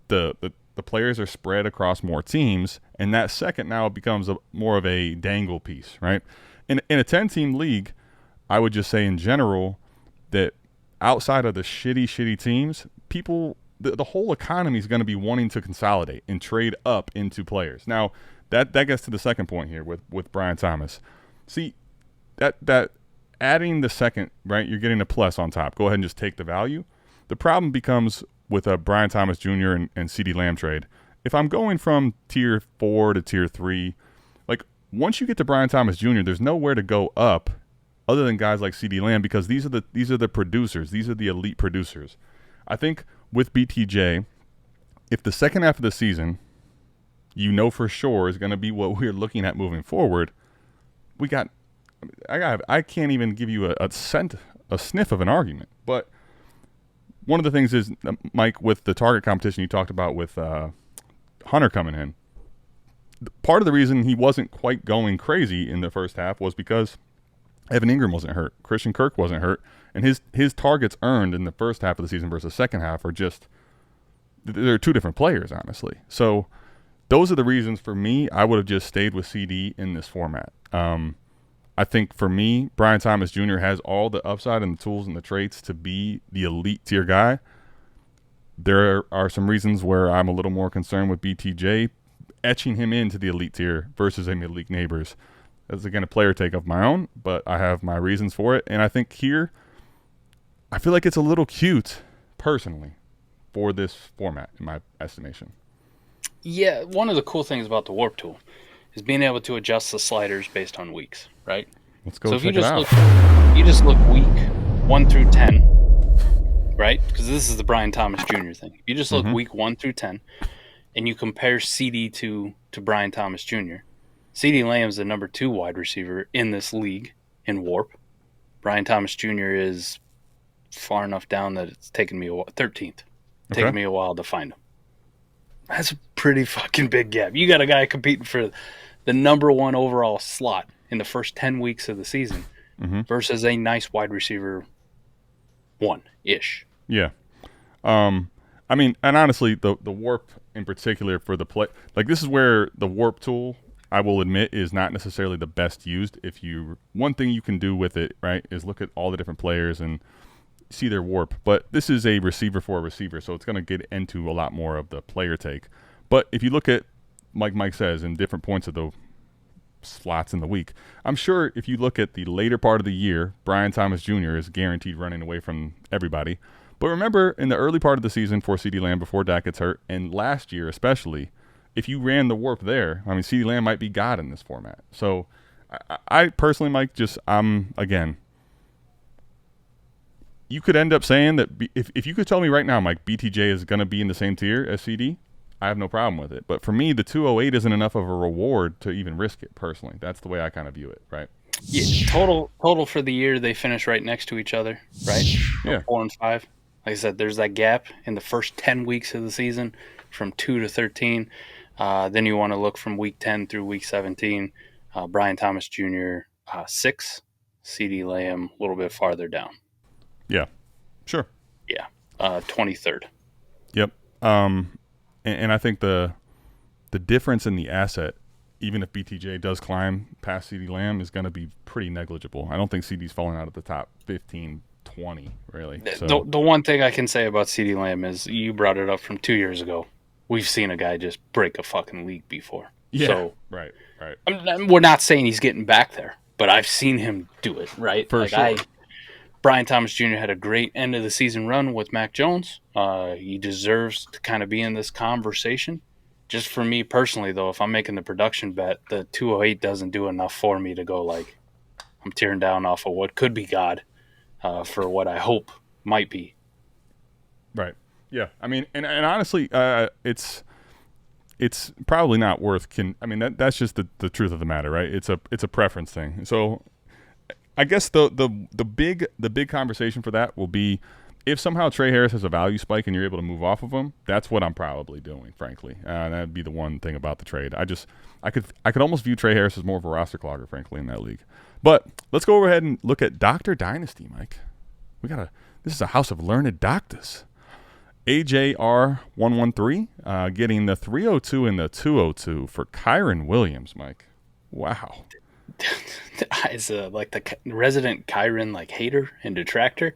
the players are spread across more teams, and that second now becomes more of a dangle piece, right? In a 10-team league, I would just say in general that outside of the shitty teams, people, the whole economy is going to be wanting to consolidate and trade up into players. Now, that gets to the second point here with Brian Thomas. See, that adding the second, right, you're getting a plus on top. Go ahead and just take the value. The problem becomes with a Brian Thomas Jr. and CeeDee Lamb trade. If I'm going from tier 4 to tier 3, like once you get to Brian Thomas Jr., there's nowhere to go up other than guys like CeeDee Lamb because these are the producers. These are the elite producers. I think with BTJ, if the second half of the season, you know for sure is going to be what we're looking at moving forward, I can't even give you a sniff of an argument. But one of the things is, Mike, with the target competition you talked about with Hunter coming in, part of the reason he wasn't quite going crazy in the first half was because Evan Ingram wasn't hurt, Christian Kirk wasn't hurt, and his targets earned in the first half of the season versus the second half are just – they're two different players, honestly. So those are the reasons for me I would have just stayed with CD in this format. I think for me, Brian Thomas Jr. has all the upside and the tools and the traits to be the elite tier guy. There are some reasons where I'm a little more concerned with BTJ etching him into the elite tier versus a mid-league neighbors. That's, again, a player take of my own, but I have my reasons for it. And I think here, I feel like it's a little cute, personally, for this format, in my estimation. Yeah, one of the cool things about the Warp tool is being able to adjust the sliders based on weeks, right? Let's go check it out. You just look week 1 through 10, right? Because this is the Brian Thomas Jr. thing. You just look week 1 through 10, and you compare CD to Brian Thomas Jr. CeeDee Lamb's the number 2 wide receiver in this league in Warp. Brian Thomas Jr. is far enough down that it's taken me 13th. Taken me a while to find him. That's a pretty fucking big gap. You got a guy competing for the number 1 overall slot in the first 10 weeks of the season versus a nice wide receiver 1-ish. Yeah. I mean, and honestly, the Warp in particular for the play, like this is where the Warp tool, I will admit, is not necessarily the best used. One thing you can do with it, right, is look at all the different players and see their Warp. But this is a receiver for a receiver, so it's going to get into a lot more of the player take. But if you look at, like Mike says, in different points of the slots in the week, I'm sure if you look at the later part of the year, Brian Thomas Jr. is guaranteed running away from everybody. But remember, in the early part of the season for CeeDee Lamb before Dak gets hurt, and last year especially, if you ran the Warp there, I mean, CeeDee Lamb might be God in this format. So I personally, Mike, again, you could end up saying that if you could tell me right now, Mike, BTJ is going to be in the same tier as CD, I have no problem with it. But for me, the 208 isn't enough of a reward to even risk it personally. That's the way I kind of view it, right? Yeah, total for the year, they finish right next to each other, right? Yeah. 4 and 5. Like I said, there's that gap in the first 10 weeks of the season from 2 to 13. Then you want to look from week 10 through week 17. Brian Thomas Jr., 6. CeeDee Lamb, a little bit farther down. Yeah, sure. Yeah, 23rd. Yep. And I think the difference in the asset, even if BTJ does climb past CeeDee Lamb, is going to be pretty negligible. I don't think CeeDee's falling out of the top 15, 20, really. So. The one thing I can say about CeeDee Lamb is you brought it up from 2 years ago. We've seen a guy just break a fucking league before. Yeah, so, right. We're not saying he's getting back there, but I've seen him do it, right? For sure. Brian Thomas Jr. had a great end of the season run with Mac Jones. He deserves to kind of be in this conversation. Just for me personally, though, if I'm making the production bet, the 208 doesn't do enough for me to go like I'm tearing down off of what could be God for what I hope might be. Right. Yeah. I mean, and honestly, it's probably not worth. That's just the truth of the matter, right? It's a preference thing. So I guess the big conversation for that will be if somehow Trey Harris has a value spike and you're able to move off of him, that's what I'm probably doing, frankly. That'd be the one thing about the trade. I could almost view Trey Harris as more of a roster clogger, frankly, in that league. But let's go ahead and look at Dr. Dynasty, Mike. This is a house of learned doctors. AJR113 getting the 302 and the 202 for Kyren Williams, Mike. Wow. As like the resident Kyren like hater and detractor,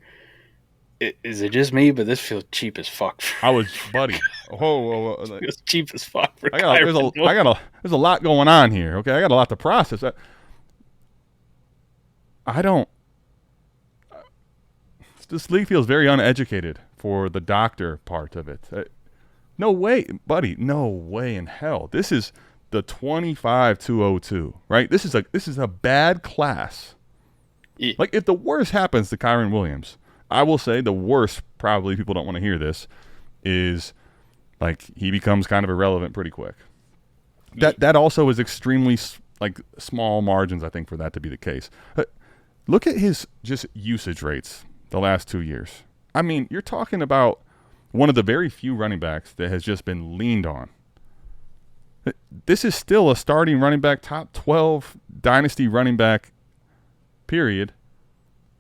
is it just me? But this feels cheap as fuck. Buddy. Whoa. It feels cheap as fuck. There's a lot going on here. Okay, I got a lot to process. This league feels very uneducated for the doctor part of it. No way, buddy. No way in hell. This is the 25-202, right? This is a bad class. Yeah. Like, if the worst happens to Kyren Williams, I will say the worst, probably people don't want to hear this, is like he becomes kind of irrelevant pretty quick. That also is extremely like small margins, I think, for that to be the case. But look at his just usage rates the last 2 years. I mean, you're talking about one of the very few running backs that has just been leaned on. This is still a starting running back, top 12 dynasty running back, period.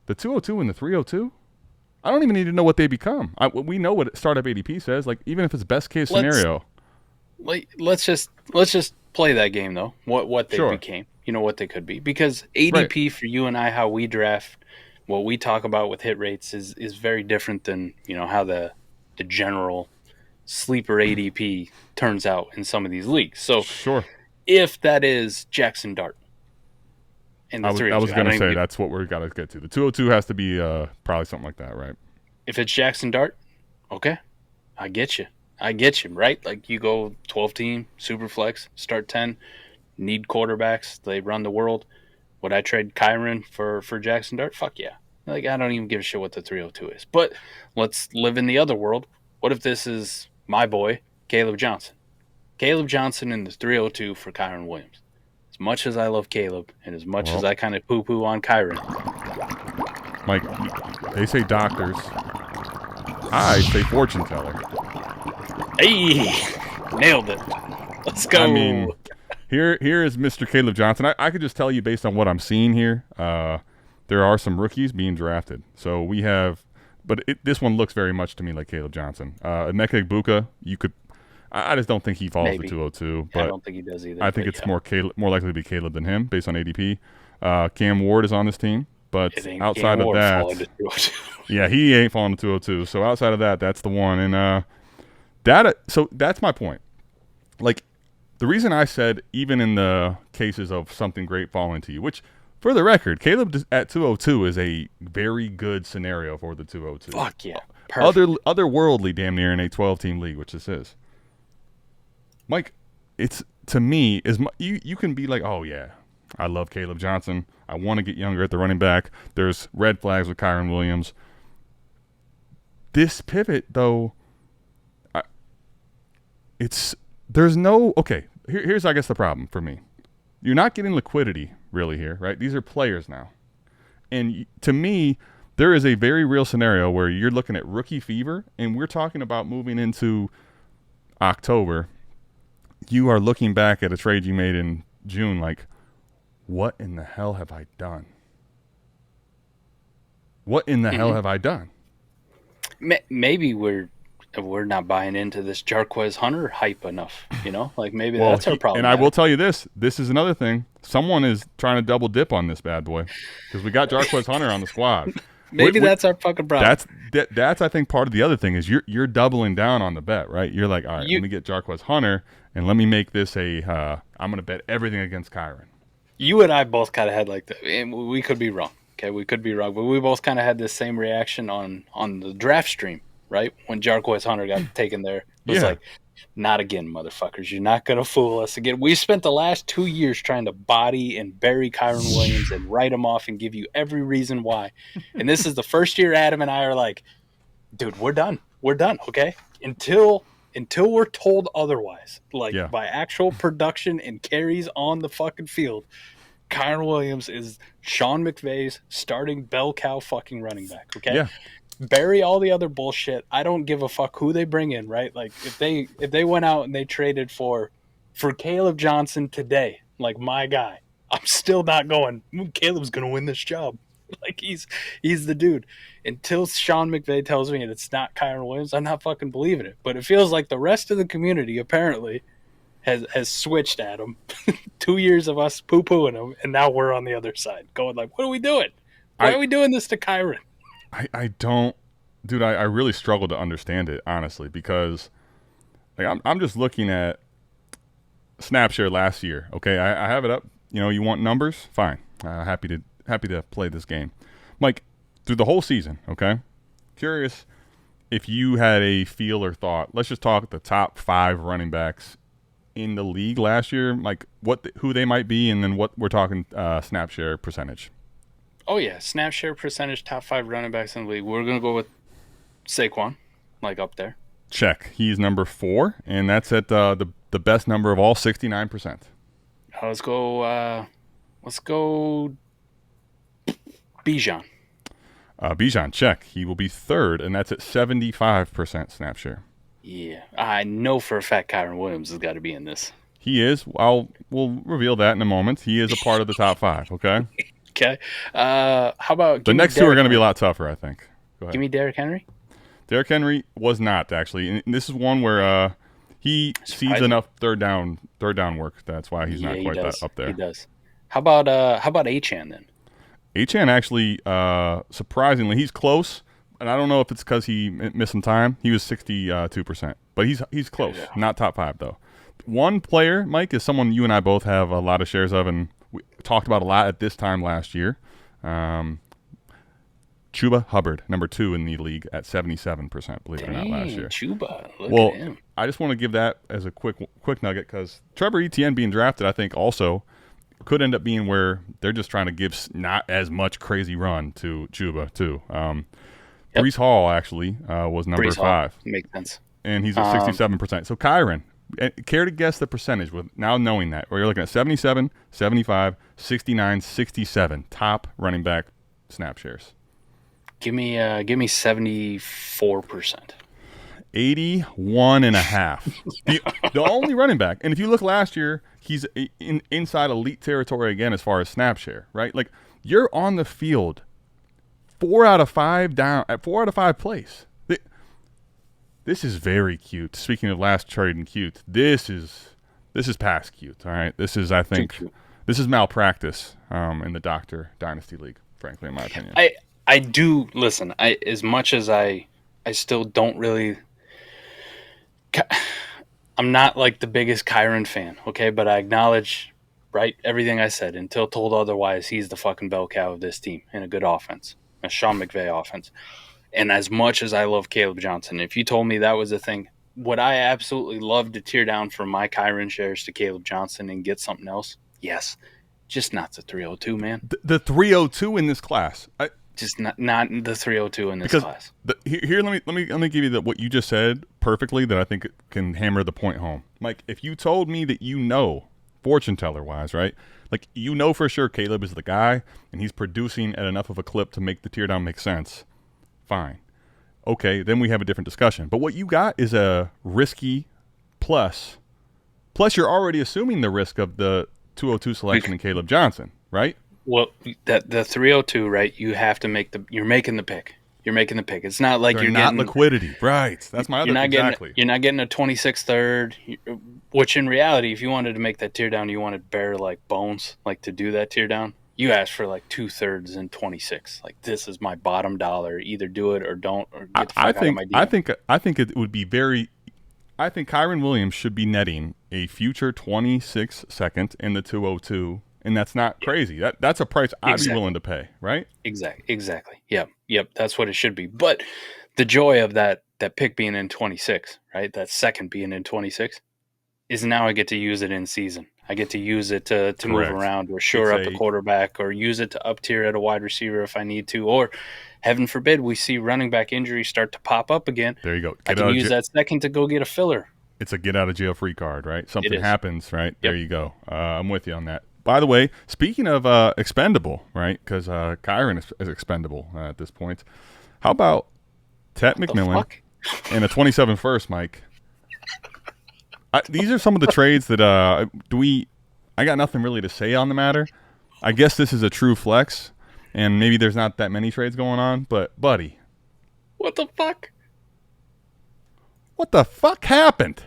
The 202 and the 302, I don't even need to know what they become. We know what startup ADP says. Like, even if it's best case scenario. Let's just play that game though. What they became, what they could be, because ADP for you and I, how we draft, what we talk about with hit rates is very different than how the general sleeper ADP turns out in some of these leagues. So if that is Jackson Dart. I was going to say that's what we're got to get to. The 202 has to be probably something like that, right? If it's Jackson Dart, okay, I get you, right? Like, you go 12-team, Superflex, start 10, need quarterbacks, they run the world. Would I trade Kyren for Jackson Dart? Fuck yeah. Like, I don't even give a shit what the 302 is. But let's live in the other world. What if this is my boy, Caleb Johnson? Caleb Johnson in the 302 for Kyren Williams. As much as I love Caleb and as much as I kind of poo-poo on Kyren. Mike, they say doctors. I say fortune teller. Hey, nailed it. Let's go. I mean, here is Mr. Caleb Johnson. I could just tell you based on what I'm seeing here, there are some rookies being drafted. So we have, but this one looks very much to me like Caleb Johnson. Emeka Egbuka, you could. I just don't think he falls to 202. But I don't think he does either. I think it's more likely to be Caleb than him based on ADP. Cam Ward is on this team, but outside of that, yeah, he ain't falling to 202. So outside of that, that's the one. And so that's my point. Like, the reason I said even in the cases of something great falling to you, which for the record, Caleb at 202 is a very good scenario for the 202. Fuck yeah, perfect. Otherworldly, damn near in a 12-team league, which this is. Mike, it's, to me, you can be like, oh yeah, I love Caleb Johnson. I want to get younger at the running back. There's red flags with Kyren Williams. This pivot, though, here's, I guess, the problem for me. You're not getting liquidity really here, right? These are players now. And to me, there is a very real scenario where you're looking at rookie fever, and we're talking about moving into October. You are looking back at a trade you made in June like, what in the hell have I done? What in the hell have I done? Maybe we're not buying into this Jarquez Hunter hype enough, Like, maybe that's our problem. And I will tell you this is another thing. Someone is trying to double dip on this bad boy because we got Jarquez Hunter on the squad. Maybe that's our fucking problem. That's I think part of the other thing is you're doubling down on the bet, right? You're like, all right, let me get Jarquez Hunter and let me make this I'm going to bet everything against Kyren. You and I both kind of had like that, and we could be wrong. Okay, we could be wrong, but we both kind of had this same reaction on the draft stream, right? When Jarquez Hunter got taken there, it was like, not again, motherfuckers. You're not going to fool us again. We spent the last 2 years trying to body and bury Kyren Williams and write him off and give you every reason why. And this is the first year Adam and I are like, dude, we're done. We're done, okay? Until we're told otherwise, by actual production and carries on the fucking field, Kyren Williams is Sean McVay's starting bell cow fucking running back, okay? Yeah. bury all the other bullshit. I don't give a fuck who they bring in, right? Like if they went out and they traded for Caleb Johnson today, like my guy, I'm still not going, Caleb's going to win this job. Like he's the dude. Until Sean McVay tells me it's not Kyren Williams, I'm not fucking believing it. But it feels like the rest of the community apparently has switched at him. 2 years of us poo-pooing him, and now we're on the other side going like, what are we doing? Why are we doing this to Kyren? I don't, dude. I really struggle to understand it, honestly, because like I'm just looking at Snapshare last year. Okay, I have it up. You want numbers? Fine. Happy to play this game. Mike, through the whole season. Okay, curious if you had a feel or thought. Let's just talk the top 5 running backs in the league last year. Like who they might be, and then what we're talking Snapshare percentage. Oh, yeah. Snap share percentage, top 5 running backs in the league. We're going to go with Saquon, like up there. Check. He's number 4, and that's at the best number of all, 69%. Let's go Bijan. Bijan, check. He will be 3rd, and that's at 75% snap share. Yeah. I know for a fact Kyren Williams has got to be in this. He is. We'll reveal that in a moment. He is a part of the top 5, okay? Okay. How about the next 2 are going to be a lot tougher, I think. Go ahead. Give me Derrick Henry. Derrick Henry was not, actually. And this is one where he sees enough third down work. That's why he's not quite that up there. He does. How about Achane then? Achane actually, surprisingly, he's close. And I don't know if it's because he missed some time. He was 62%. But he's close. Yeah. Not top 5, though. One player, Mike, is someone you and I both have a lot of shares of, and we talked about a lot at this time last year. Chuba Hubbard, number 2 in the league at 77%, believe it or not, last year. Chuba, look at him. I just want to give that as a quick nugget because Trevor Etienne being drafted, I think, also could end up being where they're just trying to give not as much crazy run to Chuba, too. Breece Hall, actually, was number 5. Makes sense. And he's at 67%. So, Kyren, care to guess the percentage with now knowing that? Where you're looking at 77, 75, 69, 67 top running back snap shares. Give me 74%. 81.5. The only running back. And if you look last year, he's inside elite territory again as far as snap share, right? Like you're on the field 4 out of 5 down at 4 out of 5 plays. This is very cute. Speaking of last trade and cute, this is past cute. All right, this is I think this is malpractice in the Doctor Dynasty League. Frankly, in my opinion, I do listen. As much as I still don't really. I'm not like the biggest Kyren fan, okay, but I acknowledge right everything I said. Until told otherwise, he's the fucking bell cow of this team in a good offense, a Sean McVay offense. And as much as I love Caleb Johnson, if you told me that was a thing, would I absolutely love to tear down from my Kyren shares to Caleb Johnson and get something else? Yes. Just not the 302, man. The 302 in this class. Just not the 302 in this class. Here, let me give you what you just said perfectly that I think it can hammer the point home. Mike, if you told me that fortune teller wise, right? Like for sure Caleb is the guy and he's producing at enough of a clip to make the tear down make sense. Fine. Okay, then we have a different discussion. But what you got is a risky plus. Plus, you're already assuming the risk of the 202 selection in Caleb Johnson, right? Well, the 302, right? You have to you're making the pick. You're making the pick. It's not like you're not getting liquidity, right? That's my other exactly. You're not getting a 26th third, which in reality, if you wanted to make that tear down, you wanted bare like bones, like to do that tear down. You asked for like 2/3 and 26. Like this is my bottom dollar. Either do it or don't, or get the fuck out of my deal. I think it would be very. I think Kyren Williams should be netting a future 26 second in the 202, and that's not crazy. That's a price I'd be willing to pay, right? Exactly. Yep. That's what it should be. But the joy of that pick being in 26, right? That second being in 26, is now I get to use it in season. I get to use it to move around or shore up a quarterback or use it to up tier at a wide receiver if I need to. Or, heaven forbid, we see running back injuries start to pop up again. There you go. I can use that second to go get a filler. It's a get out of jail free card, right? Something happens, right? Yep. There you go. I'm with you on that. By the way, speaking of expendable, right? Because Kyren is expendable at this point. How about Tet McMillan, and a 27 first, Mike. These are some of the trades that I got nothing really to say on the matter. I guess this is a true flex, and maybe there's not that many trades going on, but buddy. What the fuck? What the fuck happened?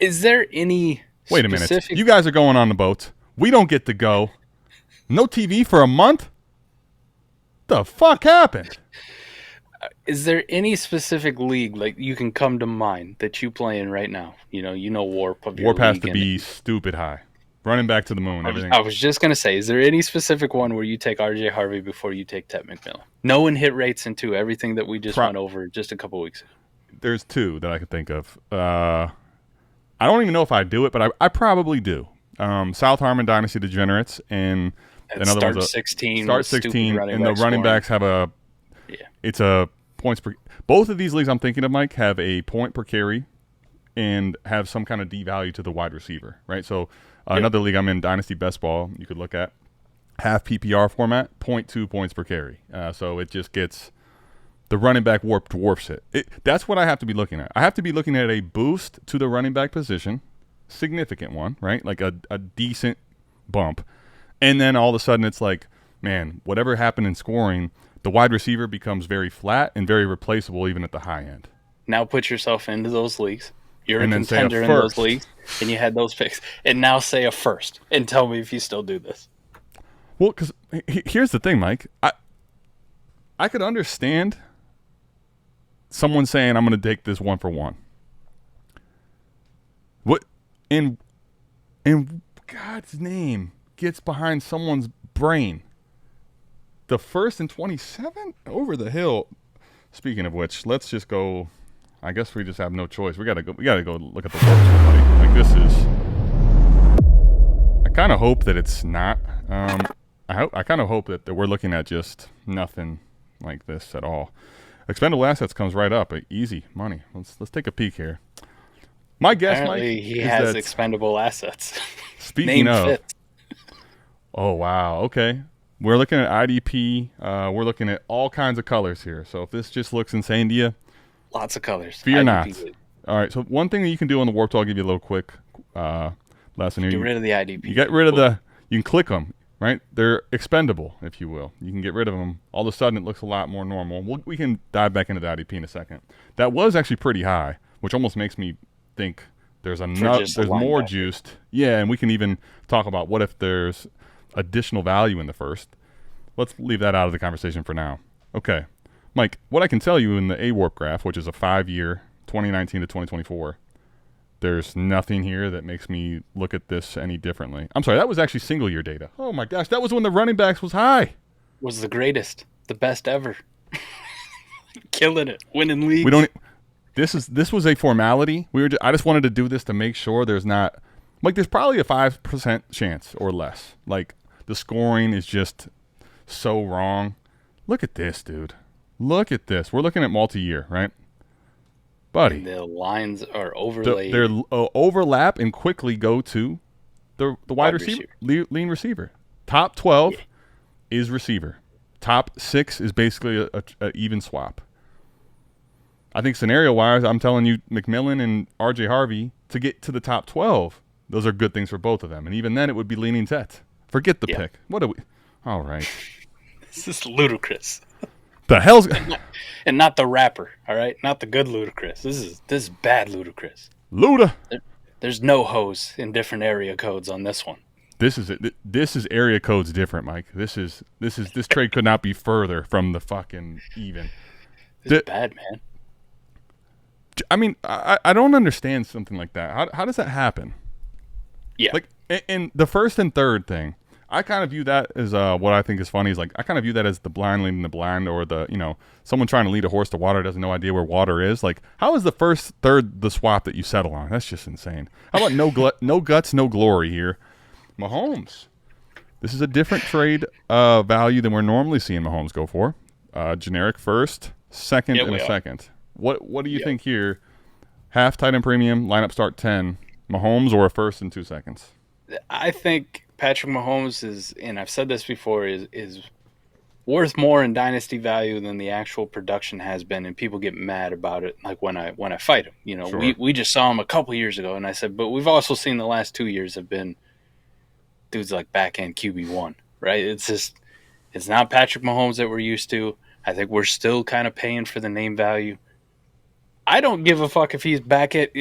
Is there any Wait a minute. You guys are going on the boat. We don't get to go. No TV for a month? The fuck happened? Is there any specific league like you can come to mind that you play in right now? You know Warp of your Warp has league to be stupid high. Running back to the moon. I was just going to say, is there any specific one where you take RJ Harvey before you take Tet McMillan? Knowing hit rates into everything that we just went over just a couple weeks ago. There's two that I can think of. I don't even know if I do it, but I probably do. South Harmon Dynasty Degenerates and another start one's 16. Start 16, and the running backs have it's a points per. Both of these leagues I'm thinking of, Mike, have a point per carry and have some kind of D value to the wide receiver, right? So another league I'm in, Dynasty Best Ball, you could look at half PPR format, 0.2 points per carry. So it just gets the running back dwarfs it. That's what I have to be looking at. I have to be looking at a boost to the running back position, significant one, right? Like a decent bump. And then all of a sudden it's like, man, whatever happened in scoring, the wide receiver becomes very flat and very replaceable even at the high end. Now put yourself into those leagues. You're a contender in those leagues, and you had those picks. And now say a first, and tell me if you still do this. Well, because here's the thing, Mike. I could understand someone saying, I'm going to take this 1-for-1. What in God's name gets behind someone's brain? The first and 27? Over the hill. Speaking of which, let's just go. I guess we just have no choice. We gotta go look at the works, buddy. Like this is. I kind of hope that it's not. I kind of hope that we're looking at just nothing like this at all. Expendable assets comes right up. Easy money. Let's take a peek here. My guess, Apparently Mike, he has expendable assets. Speaking of. Oh wow. Okay. We're looking at IDP. We're looking at all kinds of colors here. So if this just looks insane to you, lots of colors. Fear not. All right. So one thing that you can do on the Warp Tool, I'll give you a little quick lesson here. Get rid of the IDP. You get rid of you can click them, right? They're expendable, if you will. You can get rid of them. All of a sudden, it looks a lot more normal. We can dive back into the IDP in a second. That was actually pretty high, which almost makes me think there's more juiced. Yeah, and we can even talk about what if there's additional value in the first. Let's leave that out of the conversation for now. Okay. Mike, what I can tell you in the A-Warp graph, which is a 5-year, 2019 to 2024, there's nothing here that makes me look at this any differently. I'm sorry, that was actually single-year data. Oh, my gosh, that was when the running backs was high. Was the greatest, the best ever. Killing it, winning leagues. This was a formality. I just wanted to do this to make sure there's not – like there's probably a 5% chance or less. Like the scoring is just so wrong. Look at this, dude. Look at this. We're looking at multi-year, right? Buddy. And the lines are overlaid. They're overlap and quickly go to the wide receiver. Lean receiver. Top 12 is receiver. Top 6 is basically a even swap. I think scenario-wise, I'm telling you, McMillan and RJ Harvey, to get to the top 12, those are good things for both of them. And even then, it would be leaning Tet. Forget the pick. What are we? All right. This is ludicrous. The hell's and not the rapper, all right? Not the good ludicrous. This is bad ludicrous. Luda. There's no hose in different area codes on this one. This is area codes different, Mike. This trade could not be further from the fucking even. This is bad, man. I mean, I don't understand something like that. How does that happen? Yeah. Like, and the first and third thing, I kind of view that as what I think is funny is like I kind of view that as the blind leading the blind, or someone trying to lead a horse to water doesn't have no idea where water is. Like, how is the first third the swap that you settle on? That's just insane. How about no guts, no glory here? Mahomes. This is a different trade value than we're normally seeing Mahomes go for. Generic first, second, and a second. What do you think here? Half tight end premium, lineup start 10, Mahomes or a first in 2 seconds? I think Patrick Mahomes is, and I've said this before, is worth more in dynasty value than the actual production has been, and people get mad about it. Like when I fight him, Sure. we just saw him a couple years ago, and I said, but we've also seen the last 2 years have been dudes like back end QB1, right? It's not Patrick Mahomes that we're used to. I think we're still kind of paying for the name value. I don't give a fuck if he's back at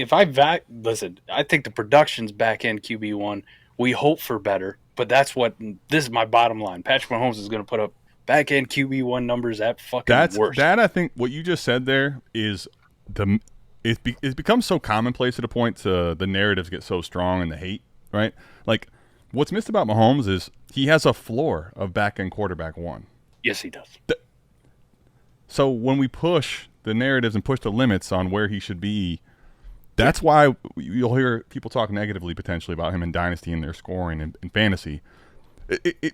listen. I think the production's back end QB1. We hope for better, but this is my bottom line. Patrick Mahomes is going to put up back end QB1 numbers at fucking worst. That I think what you just said there is it's become so commonplace to the point to the narratives get so strong and the hate, right? Like what's missed about Mahomes is he has a floor of back end quarterback 1. Yes, he does. So when we push the narratives and push the limits on where he should be, that's why you'll hear people talk negatively potentially about him in Dynasty and their scoring and fantasy.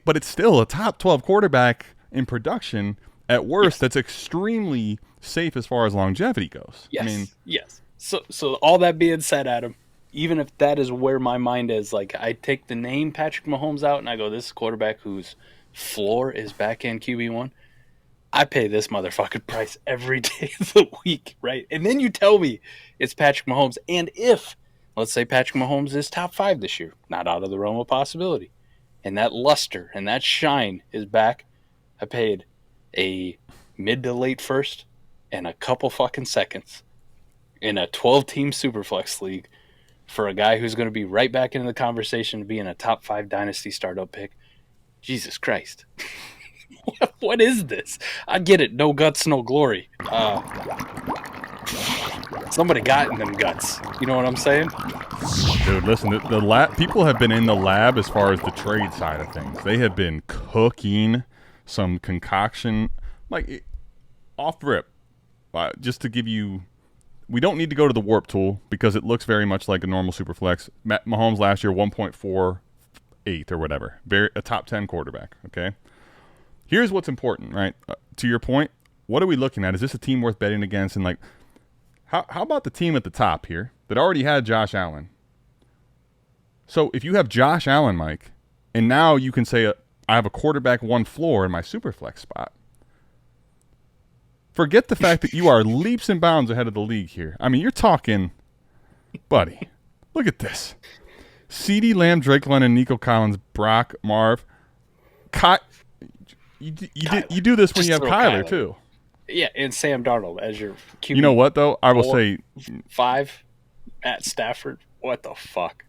But it's still a top 12 quarterback in production at worst. Yes. That's extremely safe as far as longevity goes. Yes. I mean, yes. So all that being said, Adam, even if that is where my mind is, like I take the name Patrick Mahomes out and I go, this is a quarterback whose floor is back end QB1. I pay this motherfucking price every day of the week, right? And then you tell me it's Patrick Mahomes. And if, let's say Patrick Mahomes is top 5 this year, not out of the realm of possibility, and that luster and that shine is back, I paid a mid to late first and a couple fucking seconds in a 12-team Superflex league for a guy who's going to be right back into the conversation to be in a top 5 dynasty startup pick. Jesus Christ. What is this? I get it. No guts, no glory. Somebody got in them guts. You know what I'm saying? dude, listen, the lab people have been in the lab as far as the trade side of things. They have been cooking some concoction, like off rip. Just to give you, we don't need to go to the warp tool because it looks very much like a normal Superflex. Mahomes last year 1.48 or whatever, a top 10 quarterback. Okay. Here's what's important, right? To your point, what are we looking at? Is this a team worth betting against? And like, how about the team at the top here that already had Josh Allen? So if you have Josh Allen, Mike, and now you can say I have a quarterback 1 floor in my Superflex spot. Forget the fact that you are leaps and bounds ahead of the league here. I mean, you're talking, buddy. Look at this: CeeDee Lamb, Drake London, Nico Collins, Brock, Marv, You do this when you have Kyler too. Yeah, and Sam Darnold as your QB. You know what though? I will say 5 at Stafford. What the fuck?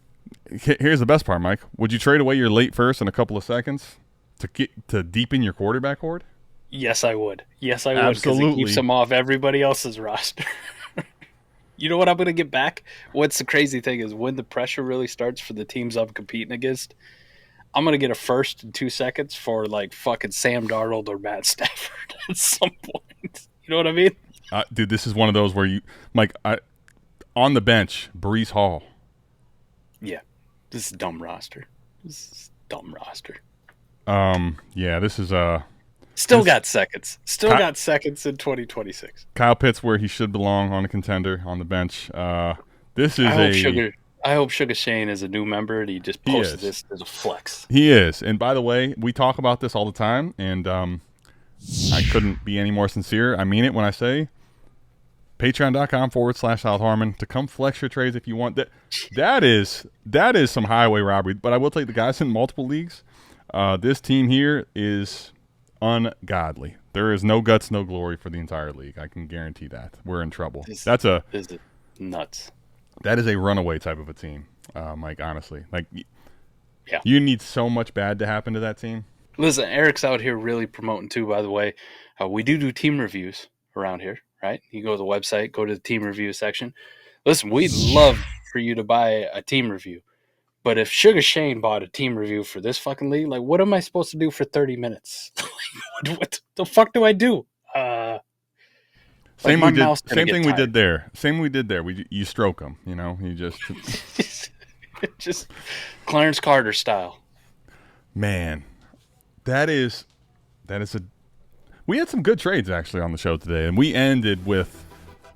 Here's the best part, Mike. Would you trade away your late first in a couple of seconds to deepen your quarterback horde? Yes, I would. Yes, I would. Absolutely. Because it keeps them off everybody else's roster. You know what I'm going to get back? What's the crazy thing is when the pressure really starts for the teams I'm competing against, I'm going to get a first in 2 seconds for like fucking Sam Darnold or Matt Stafford at some point. You know what I mean? Dude, this is one of those where you, Mike, on the bench, Breece Hall. Yeah. This is dumb roster. Yeah, this is got seconds. Got seconds in 2026. Kyle Pitts where he should belong on a contender on the bench. This is I hope Sugar Shane is a new member and he just posted this as a flex. He is. And by the way, we talk about this all the time, and I couldn't be any more sincere. I mean it when I say patreon.com/South Harmon to come flex your trades if you want. That is some highway robbery. But I will tell you, the guys in multiple leagues, this team here is ungodly. There is no guts, no glory for the entire league. I can guarantee that. We're in trouble. This is nuts. That is a runaway type of a team, Mike, honestly. Like, yeah. You need so much bad to happen to that team. Listen, Eric's out here really promoting, too, by the way. We do team reviews around here, right? You go to the website, go to the team review section. Listen, we'd love for you to buy a team review. But if Sugar Shane bought a team review for this fucking league, like, what am I supposed to do for 30 minutes? What the fuck do I do? Same thing we did there. You stroke them, you know. You just Clarence Carter style. Man, that is a. We had some good trades actually on the show today, and we ended with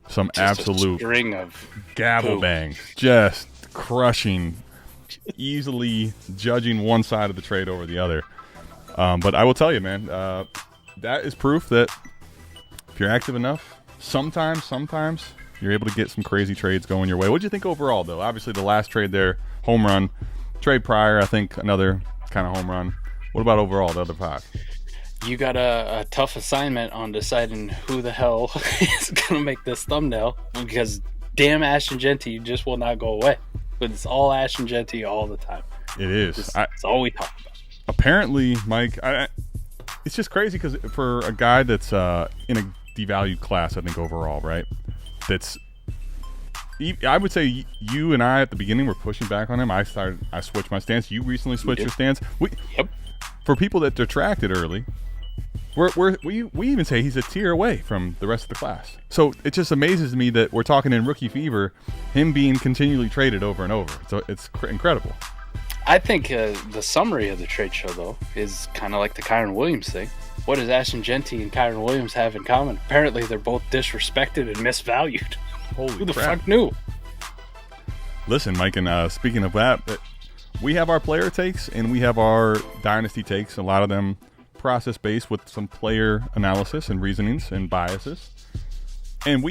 some absolute string of gavel bangs, just crushing, easily judging one side of the trade over the other. But I will tell you, man, that is proof that if you're active enough, sometimes you're able to get some crazy trades going your way. What do you think overall, though? Obviously, the last trade there, home run. Trade prior, I think another kind of home run. What about overall, the other 5? You got a tough assignment on deciding who the hell is going to make this thumbnail, because damn Ashton Genty just will not go away. But it's all Ashton Genty all the time. It is. It's all we talk about. Apparently, Mike, it's just crazy because for a guy that's in a devalued class, I think overall, right? I would say you and I at the beginning were pushing back on him. I switched my stance. You recently switched your stance. Yep. For people that detracted early, we even say he's a tier away from the rest of the class. So it just amazes me that we're talking in rookie fever, him being continually traded over and over. So it's incredible. I think the summary of the trade show, though, is kind of like the Kyren Williams thing. What does Ashton Genty and Kyren Williams have in common? Apparently, they're both disrespected and misvalued. Holy Who the crap. fuck knew? Listen, Mike, and speaking of that, we have our player takes and we have our dynasty takes. A lot of them process-based with some player analysis and reasonings and biases. And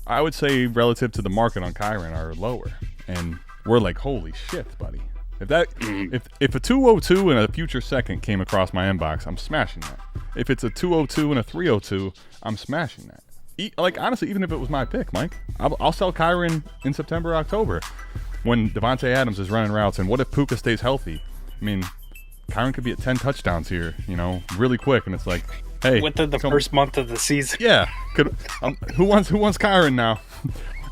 I would say, relative to the market on Kyren, are lower. And we're like, holy shit, buddy. If a 202 and a future second came across my inbox, I'm smashing that. If it's a 202 and a 302, I'm smashing that. Like, honestly, even if it was my pick, Mike, I'll sell Kyren in September, October when Devontae Adams is running routes. And what if Puka stays healthy? I mean, Kyren could be at 10 touchdowns here, really quick. And it's like, hey, within the first month of the season. Yeah. Who wants Kyren now?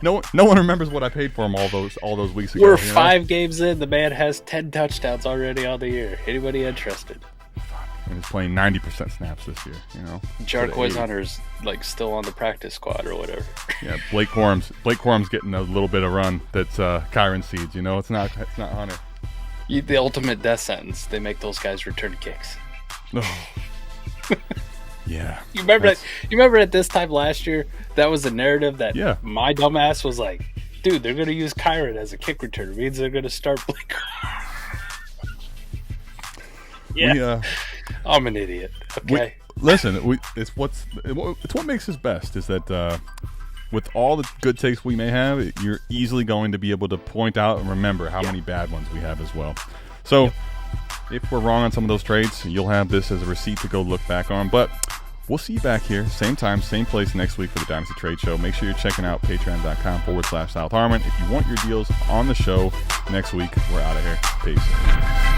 No one remembers what I paid for him all those weeks ago. We're 5 games in. The man has 10 touchdowns already on the year. Anybody interested? And he's playing 90% snaps this year. Jarquez Hunter's still on the practice squad or whatever. Yeah, Blake Corum's getting a little bit of run that's Kyren seeds. It's not Hunter. The ultimate death sentence. They make those guys return kicks. Oh. Yeah. You remember at this time last year, that was the narrative that my dumbass was like, dude, they're going to use Kyren as a kick return. It means they're going to start Blake. Yeah. I'm an idiot. Okay. It's what makes us best is that with all the good takes we may have, you're easily going to be able to point out and remember how many bad ones we have as well. So if we're wrong on some of those trades, you'll have this as a receipt to go look back on. But we'll see you back here, same time, same place next week for the Dynasty Trade Show. Make sure you're checking out patreon.com/South Harmon. If you want your deals on the show next week, we're out of here. Peace.